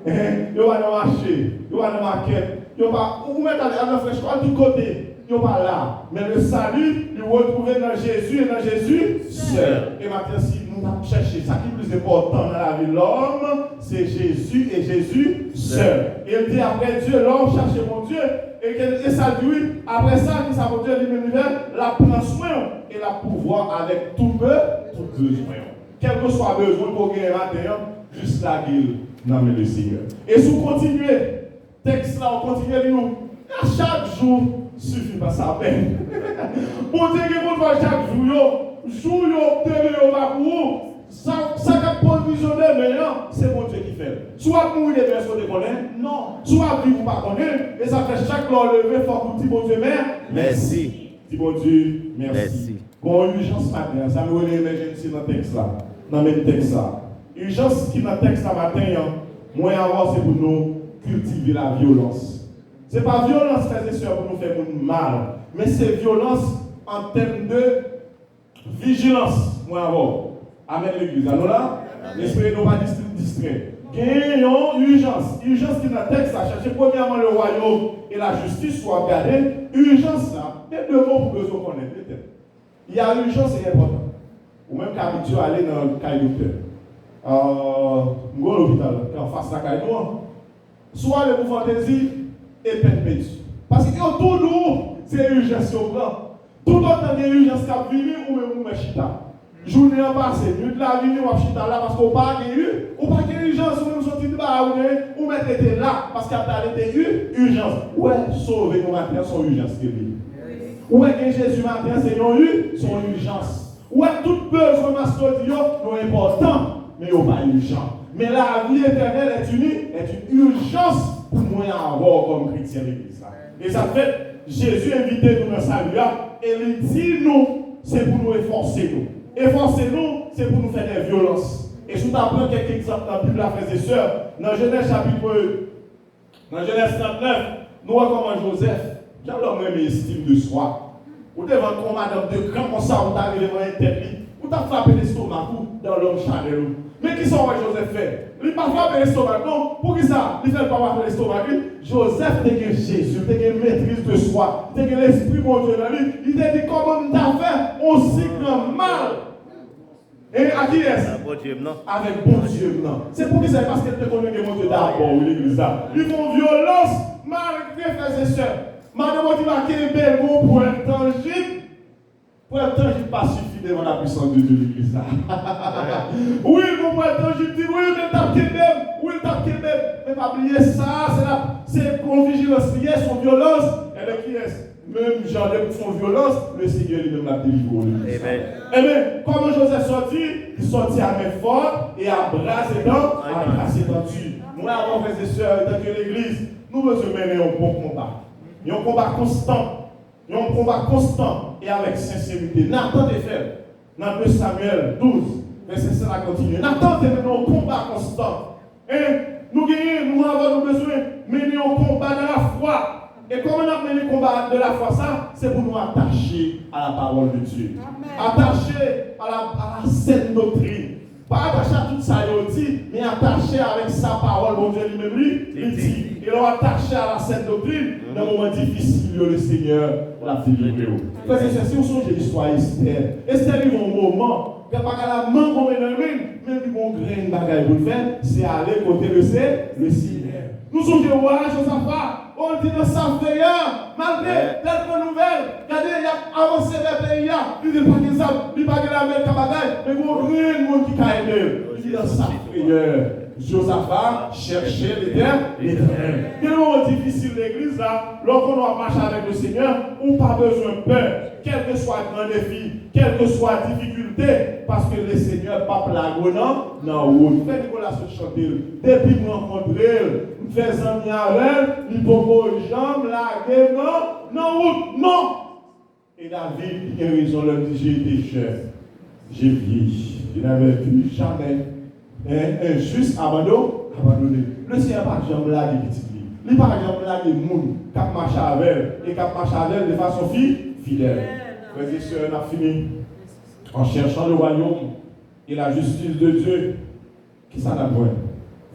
Il y a un marché, il y a un market, il y a un. Vous mettez à la fraîche, à tout côté, il n'y a pas là. Mais le salut, il retrouvé dans Jésus et dans Jésus seul. Et maintenant, si nous avons cherché, ça qui est plus important dans la vie de l'homme, c'est Jésus et Jésus seul. Et il dit après Dieu, l'homme cherche mon Dieu. Et ça dit, après ça, qui s'appelle Dieu lui-même, la prend soin et la pouvoir avec tout besoin. Quel que soit besoin pour gagner matin, juste la gueule, nomme le Seigneur. Et si vous continuez, texte là, on continue à nous, à chaque jour, suffit pas ça peine. Bon Dieu, que vous voyez chaque jour, va pour ça qui provisionné, mais non, c'est mon Dieu qui fait. Soit mourir des personnes qui connaissent, non. Soit vivre ou pas connaître, et ça fait chaque loi levé, il faut que bon Dieu, merci. Dis bon Dieu, merci. Bon, urgence matin, ça nous est l'émergence dans le texte là, dans le texte là. Urgence qui est dans le texte là matin, moi avant c'est pour nous cultiver la violence. Ce n'est pas violence, frères et sœurs, pour nous faire mal, mais c'est violence en termes de vigilance, moi avant. Amen l'église. Alors là, l'esprit ne va pas distraire. Gagnons urgence. Urgence qui est dans le texte, à chercher premièrement le royaume et la justice soit gardée. Urgence là, il y a deux mots pour besoin qu'on ait. Il y a urgence et important. Ou même qu'habitué à aller dans le cas docteur. Nous allons à l'hôpital, en face de la caille noire. Soit le mouvement fantaisie et peine perdue. Parce que tout nous, c'est urgence au grand. Tout autant de urgence qui a venu ou même chita. Journée en passé, nuit de la vie, on va chita là parce qu'on n'a pas eu, ou pas urgence, ou même sorti de bas, ou mettre été là parce qu'il y a été urgence. Ouais, sauver nos matins, son urgence. Ouais, que Jésus matin, c'est son urgence. Ouais, tout besoin masculin, non important, mais il n'y a pas urgent. Mais la vie éternelle est une urgence pour moi avoir comme chrétien l'église. Et ça fait, Jésus invite nous dans sa vie et il dit nous, c'est pour nous efforcer nous. Efforcez-nous, c'est pour nous faire des violences. Et je vous apprends quelques exemples dans la Bible, frères et sœurs. Dans Genèse chapitre 39, nous voyons comment Joseph, qui a l'homme estime de soi. Vous devez comme madame de grand comme ça, vous arrivez devant un tête, vous avez frappé l'estomac dans l'homme charnel. Mais qui sont Joseph fait? Il n'a pas frappé l'estomac, non? Pour qui ça? Il ne fait pas frapper l'estomac. Joseph, il a Jésus, il a une maîtrise de soi, il a l'esprit bon Dieu dans lui. Il a dit comment tu as fait un si grand mal. Et à qui est-ce? Avec bon Dieu, non. C'est pour qui ça? Parce qu'elle te connaît que mon Dieu d'abord, l'église là. Ils font violence, malgré frères et sœurs. Madame, tu vas qu'il est belle pour être tangible. Pour être tangible, pas suffisant. qui devant la puissance de Dieu l'église là. Oui, mon frère, je dis oui, mais t'as même, oui, t'as même. Mais pas oublier ça, c'est pour vigilance liée, son violence, et qui est même genre de son violence, le Seigneur lui-même l'a délivré. Eh bien, comment Joseph sortit, il sortit à main forte et à bras aidants, à bras étendus. Moi, avant, frères et sœurs, dans l'église, nous devons mener un bon combat. Il y a un combat constant. Il y a un combat constant et avec sincérité. Nathan de faire. Dans 2 Samuel 12, verset 5 à continuer. Nathan de mener un combat constant. Et nous avons besoin de mener un combat de la foi. Et comment on a mené le combat de la foi, ça, c'est pour nous attacher à la parole de Dieu. Attacher à la saine doctrine. Pas attaché à tout ça, mais attaché avec sa parole, bon Dieu lui-même, il dit. Et l'on attaché à la sainte doctrine, dans un moment difficile, le Seigneur l'a délivré. Parce que si on songe l'histoire Esther, Esther arrive un moment, il n'y a pas qu'à la main qu'on met dans le même du bon grain de bagaille pour le faire, c'est aller côté le Seigneur. Nous sommes des rois, Josaphat. On dit dans sa veilleur, malgré les bonnes nouvelles, regardez, il y a avancé vers le pays, il dit pas que ça, il dit pas que la mer cabagaille, mais il y a un monde qui a aimé. Il dit dans sa veilleur, Josaphat cherchait l'Éternel. Quel moment difficile l'église là, lorsqu'on doit marcher avec le Seigneur, on n'a pas besoin de peur, quel que soit le grand défi, quelle que soit la difficulté, parce que le Seigneur n'est pas plagonnant, non, fait Nicolas se chanter, depuis nous rencontrer, nous faisons un avec, nous pouvons jambes, la gueule, non. Et David, il a raison, il dit, j'ai été jeune, j'ai vieilli, je n'avais vu jamais un juste abandonné. Le Seigneur n'a pas jamais blagué petit. Il n'a pas jamais blagué les gens qui marchent avec elle et qui marchent avec elle de façon fidèle. Frères et sœurs, on a fini en cherchant le royaume et la justice de Dieu. Qui ça n'a besoin?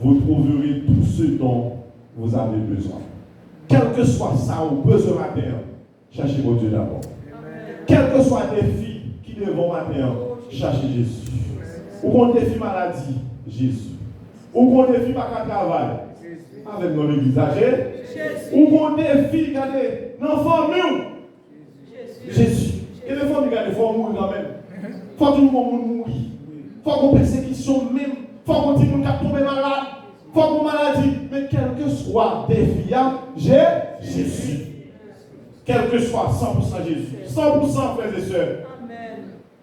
Vous trouverez tout ce dont vous avez besoin. Quel que soit ça ou besoin matin, cherchez votre Dieu d'abord. Quel que soit les défis qui devant matin, cherchez Jésus. Ou qu'on défie maladie, Jésus. Ou qu'on défie pas qu'à travail, avec nos églises âgées. Ou qu'on défie, regardez, dans la famille, Jésus. Et les familles, regardez, il faut mourir quand même. Il faut que tout le monde mourir. Il faut qu'on persécution même. Il faut qu'on dise qu'on tombe malade. Il faut qu'on maladie. Mais quel que soit défi, Jésus. Quel que soit 100% Jésus. 100% frères et sœurs.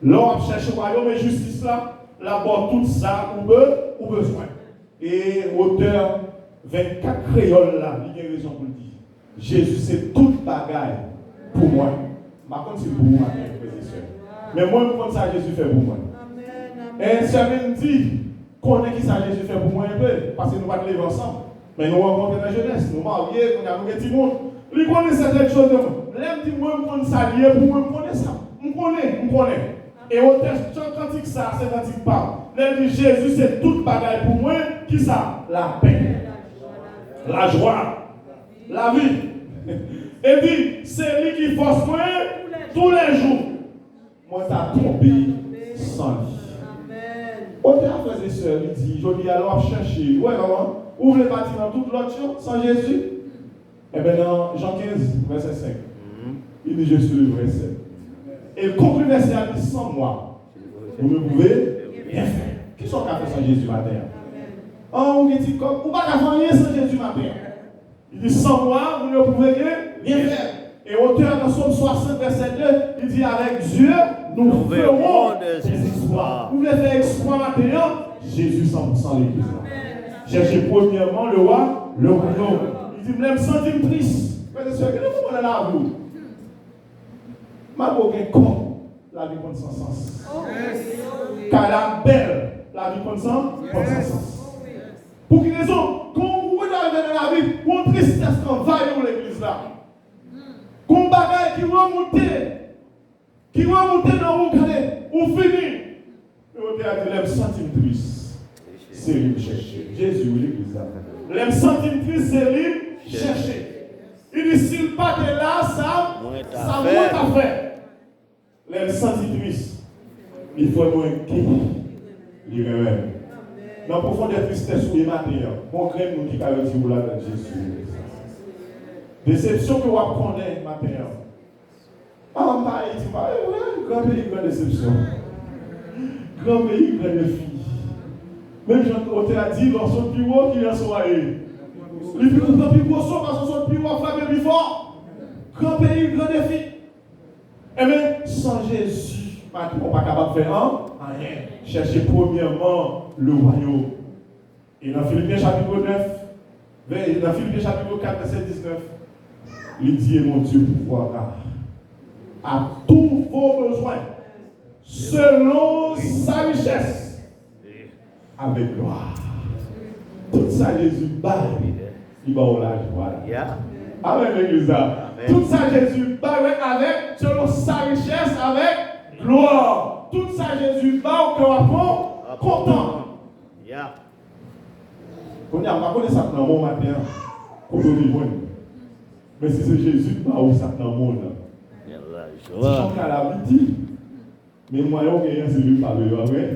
L'homme cherche le royaume et justice là. Là-bas, tout ça, ou besoin. Et auteur 24 créoles là, il y a raison pour le dire. Jésus, c'est toute bagaille pour moi. Par contre, c'est pour moi, frères et sœurs. Mais moi, je pense que Jésus fait pour moi. Et ça me dit qu'on est qui ça Jésus fait pour moi un peu, parce que nous ne vivre ensemble. Mais nous rencontrons la jeunesse, nous mariés, nous avons des petits monde. Lui connaît certaines choses de moi. L'aime dit, moi, je connais ça lié pour moi, je connais ça. Je connais. Et au texte, quand il ça, c'est quand il parle. Il dit Jésus, c'est toute bagaille pour moi. Qui ça? La paix, la joie, la vie. Et dit, c'est lui qui force moi tous les jours. Moi, t'as trompé sans lui. Auteur, frères et sœurs, il dit, je dis alors chercher. Ouais, comment? Ouvre les bâtiments toute l'autre chose sans Jésus. Eh bien, dans Jean 15, verset 5, il dit, je suis le vrai Seigneur. Et le conclut verset a dit, sans moi, vous ne pouvez rien faire. Qui sont capables sans Jésus matin? Oh, on dit comme, ou pas qu'à faire rien sans Jésus matin. Il dit, sans moi, vous ne pouvez rien faire. Et auteur dans Somme 60, verset 2, il dit, avec Dieu, nous ferons des exploits. Vous voulez faire exploit matin? Jésus 100% l'église. Cherchez premièrement le roi, le royaume. Il dit, me sentir triste. Mais c'est sûr, quel est le moment là, vous? Malgré aucun corps, la vie prend son sens. Car la belle, la vie prend son sens. Pour quelle raison? Quand vous regardez dans la vie, une tristesse envahit l'église là. Comme bagaille qui remonte dans vous, on finit. Et on dit, l'aime sentir triste. C'est lui chercher. Jésus, l'église là. L'aime sentir triste, c'est lui chercher. Il dit, s'il pas de là, ça monte à faire. L'aime sentir triste. Il faut moins qu'il lui remède. Dans la profondeur tristesse ou les matériels, on crée nous qui caractérisent vous là dans Jésus. Déception que vous apprenez matériel. En Haïti, grand pays, grande déception. Grand pays, grande défi. Même Jean-Claude a dit dans son bureau qu'il a soigné. Les plus gros sont parce que son bureau a frappé plus fort. Grand pays, grand défi. Eh bien, sans Jésus, on n'est pas capable de faire rien. Cherchez premièrement le royaume. Et dans Philippiens chapitre 9, dans Philippiens chapitre 4, verset 19, il dit, mon Dieu, pourvoira à tous vos besoins, selon sa richesse, avec gloire. Tout ça, Jésus bat, il va au la joie. Amen, l'église. Tout ça, Jésus bat avec, selon sa richesse, avec gloire. Tout ça, Jésus bat au cœur content. On ne va pas ça dans mon matin, pour nous vivre. Mais si c'est Jésus, bah où ça dans le monde. Si on a la vie, mais moi, c'est lui par le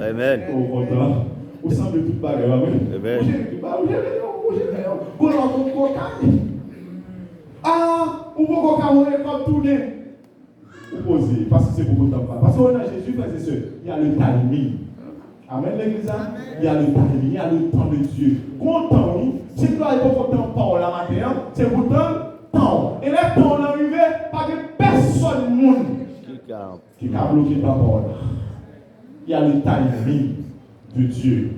Amen. Au content. Vous semblez tout pareil. Amen. Ah, vous pouvez comme tourner. Vous posez, parce que c'est beaucoup de temps. Parce qu'on a Jésus, frères et sœurs, il y a le timing. Amen, l'église. Il y a le timing, il y a le temps de Dieu. Content, si tu n'as pas content par la matin, c'est pourtant temps. Et là, temps arrivé, pas de personne monde qui a bloqué ta parole. Il y a le timing de Dieu.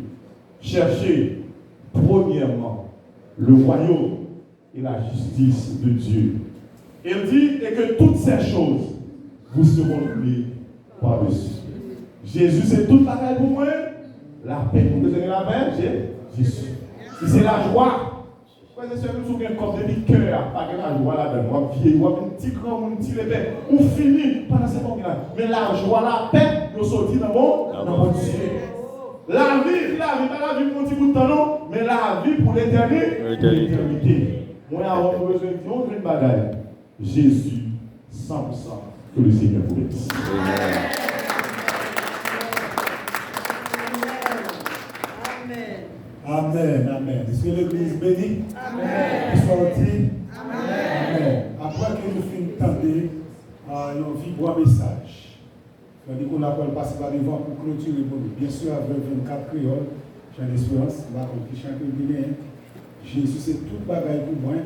Cherchez, premièrement, le royaume et la justice de Dieu. Il dit et que toutes ces choses vous seront données par-dessus. Jésus, c'est toute la paix pour moi. La paix. Vous avez la paix? Jésus. Si c'est la joie, frères et sœurs, nous sommes comme des cœurs, pas que la joie là-dedans. On va vieillir, on va un petit grand, un petit épais. On finit pendant ces moments-là. Mais la joie, la paix, nous sortis dans mon Dieu. La vie, pas la vie pour un petit bout de temps, non, mais la vie pour l'éternité. Moi, avant besoin de une bagaille. Jésus, 100%, que le Seigneur vous bénisse. Amen, amen. Est-ce que l'église bénit? Amen. Sorti? Amen. Après que nous finissons d'entendre un vibrant message, on a passé par devant pour clôturer pour nous. Bien sûr, avec 24 créoles, j'ai l'espérance, on va compris chacun guinéen. Jésus, c'est toute bagaille pour moi,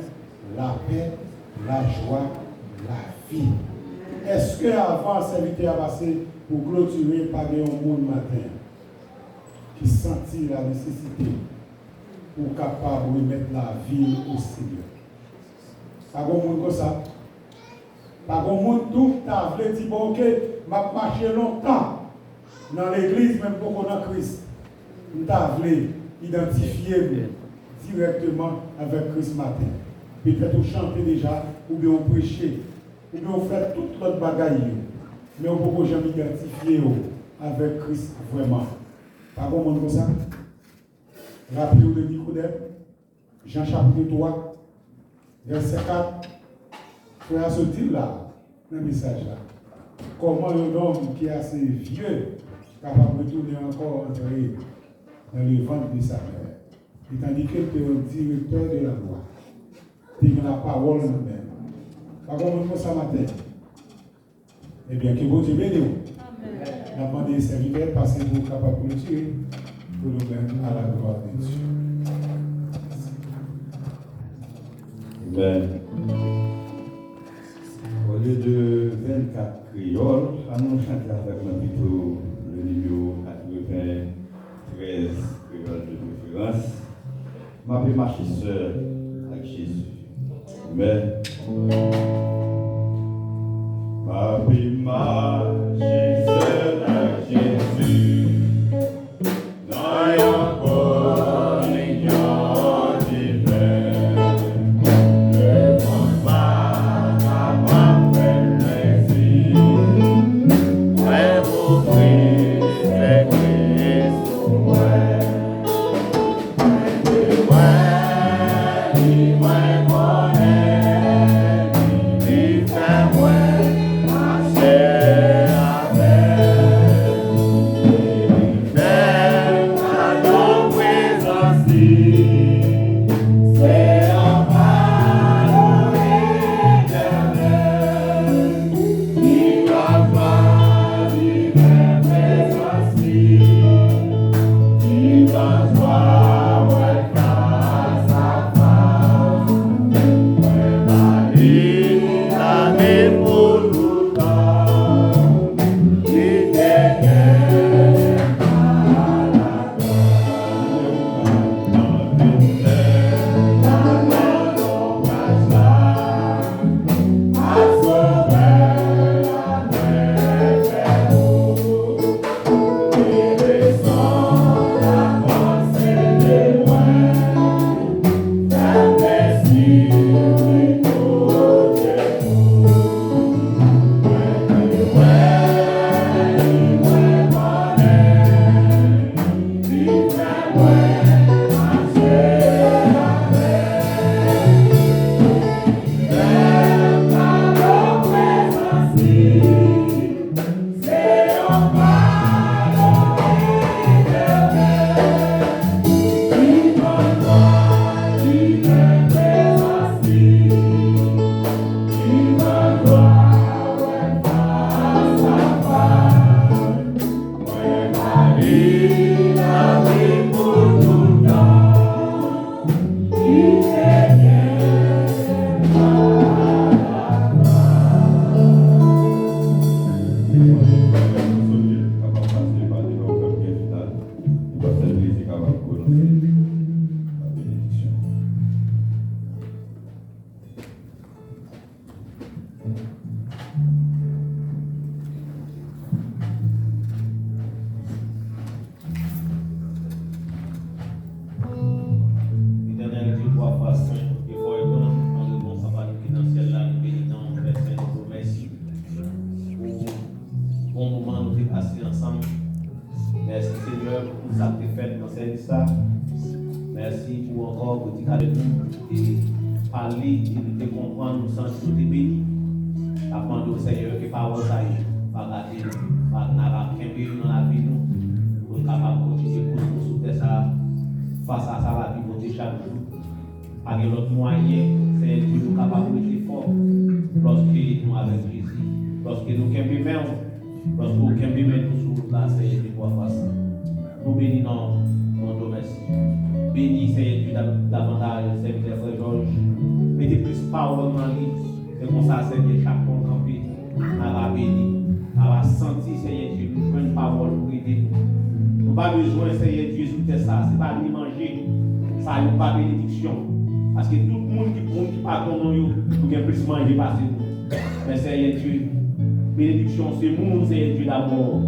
la paix, la joie, la vie. Est-ce qu'avant, serviteur a passé pour clôturer par un monde matin qui sentit la nécessité pour capable de mettre la vie au Seigneur? Pas grand monde comme ça. Pas grand monde tout a voulu dire bon, ok, m'a marché longtemps dans l'église, même pour qu'on a Christ. Nous avons voulu identifier directement avec Christ matin. Peut-être on chanter déjà, ou bien on prêcher, ou bien on fait toute l'autre bagaille. Mais on ne peut jamais identifier avec Christ vraiment. Pas bon monde comme ça. Rappelez-vous de Nicodème, Jean chapitre 3, verset 4. Frère se dit là, dans le message là. Comment un homme qui est assez vieux, capable de tourner encore entrer dans le ventre de sa mère. Et tandis que tu es un directeur de la loi. Tu as la parole même. Pas comme on ça matin. Eh bien, que bon Dieu bénisse. On a demandé aux serviteurs de passer pour capable de tirer pour nous mettre à la gloire de Dieu. Amen. Au lieu de 24 créoles, allons chanter avec nous plutôt le numéro 93 créole de préférence. M'appelle marchisseur avec Jésus. Amen. M'appelle marchisseur avec Jésus. Yeah. Merci pour encore petit cas de nous et parler et de comprendre, nous sentir nous bénis. Apprendre au Seigneur que parole ça va garder nous, va n'avoir qu'un but dans la vie nous, pour être capable de continuer pour nous soutenir ça face à ça la vie pour chaque jour. Avec l'autre moyen, c'est que nous capable d'être fort lorsque nous avec Jésus, lorsque nous sommes même, lorsque nous sommes même nous sur la Seigneur de voir face. Nous bénissons mon Dieu merci. Bénis Seigneur Dieu davantage, Seigneur Frère Georges. Mettez plus parole dans lui. C'est comme ça, Seigneur, chaque fois qu'on campé, on va béni. On va sentir, Seigneur Dieu, nous prenons une parole pour aider nous. Nous n'avons pas besoin, Seigneur Dieu, de ça. Ce n'est pas ni manger, ça n'est pas bénédiction. Parce que tout le monde qui parle comme nous, nous avons plus manger parce que nous. Mais Seigneur Dieu, bénédiction, c'est nous, Seigneur Dieu d'abord,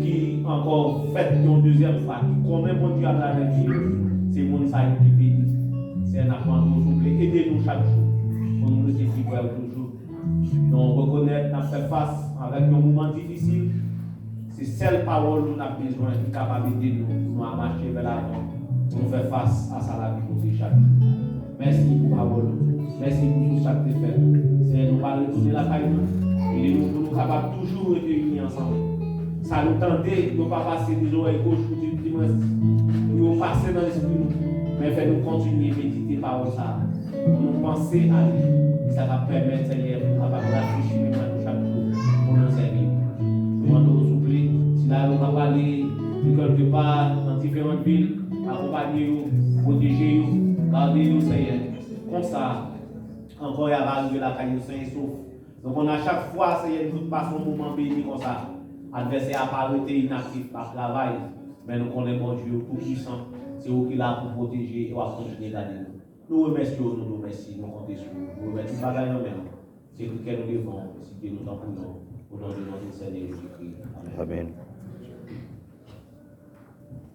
qui encore fait une deuxième fois, qui connaît mon Dieu à travers Dieu. C'est mon salut qui bénit. C'est un apprendre nous, aidez-nous chaque jour. Pour nous laisser vivre toujours. Nous reconnaître, nous faire face avec un moment difficile. C'est celle parole nous avons besoin, qui est capable d'aider nous à marcher vers l'avant, pour nous faire face à ça la vie pour chaque jour. Merci pour la parole. Merci pour tout ça que tu fais. C'est nous pas retourner la caille. Et nous sommes capables toujours de réunir ensemble. Ça nous tentait de ne pas passer des oreilles gauches ou du dimanche. Nous passer dans l'esprit. Mais fait nous continuer à méditer par ça. Nous penser à lui. Et ça va permettre, Seigneur, de réfléchir chaque jour pour nous servir. Nous demandons s'il vous plaît. Si là, nous va aller de quelque part dans différentes villes, accompagner vous, protéger vous, garder vous, Seigneur. Comme ça, encore il y a arrivé la caille sain et sauf. Donc on a chaque fois, Seigneur, nous passons un moment béni comme ça. Adversaire n'a pas été inactif par travail, mais nous connaissons mon Dieu tout puissant. C'est vous qui l'a pour protéger et pour continuer d'aller nous. Nous remercions, nous remercions, nous comptons sur vous. Nous remercions pas gagnant même. C'est ce que nous devons, c'est que nous t'en prions. Au nom de notre Seigneur Jésus-Christ. Amen.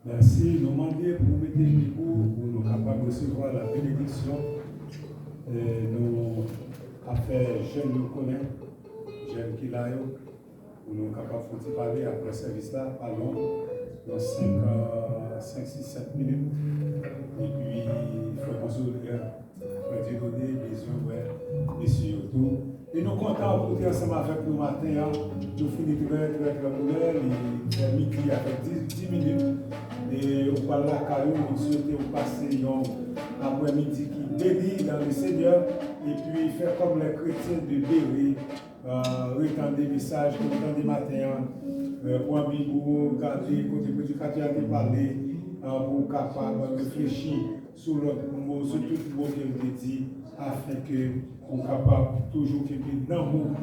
Merci. Nous demandons pour mettre les pour nous capables de recevoir la bénédiction. Nous avons fait jeunes nous connaître, jeunes qui l'a eu. Nous sommes capables de parler après le service là, parlons dans 5, 6, 7 minutes. Et puis, il faut qu'on se regarde, Dieu donner, besoin, messieurs, tout. Et nous sommes contents pour être ensemble avec nous matin. Nous finissons très bonheur, il est midi avec 10 minutes. Et on parle là, car nous souhaitons passer un après-midi qui bénit dans le Seigneur. Et puis, faire comme les chrétiens de Béry. Retendre des messages, retendre des matins, pour un bibou, garder, côté petit quartier à parler, pour capable réfléchir sur l'autre mot, sur tout le mot que vous dit, afin que on capable toujours qu'il dans nous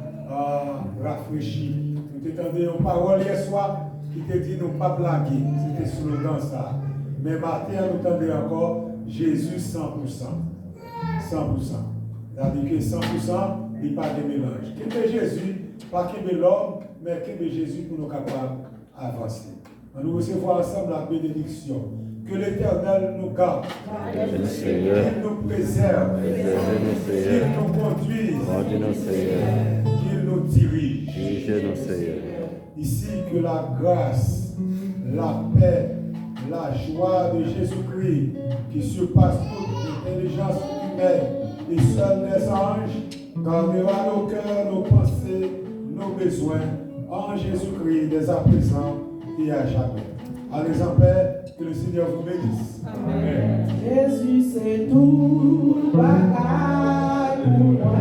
rafraîchir. Nous t'entendons une parole hier soir qui te dit nous pas blaguer, c'était slogan ça. Mais matin nous entendons encore Jésus 100%. 100%. C'est-à-dire que 100%, il n'y a pas de mélange. Qui est Jésus, pas qui est l'homme, mais qui est Jésus pour nous capables d'avancer. Nous recevons ensemble la bénédiction. Que l'Éternel nous garde, qu'il nous préserve, qu'il nous conduise, qu'il nous dirige. Ici, que la grâce, la paix, la joie de Jésus-Christ, qui surpasse toute intelligence humaine, et seuls les anges, gardera nos cœurs, nos pensées, nos besoins, en Jésus-Christ, dès à présent et à jamais. Allez en paix, que le Seigneur vous bénisse. Amen. Jésus, c'est tout, bagaille pour moi.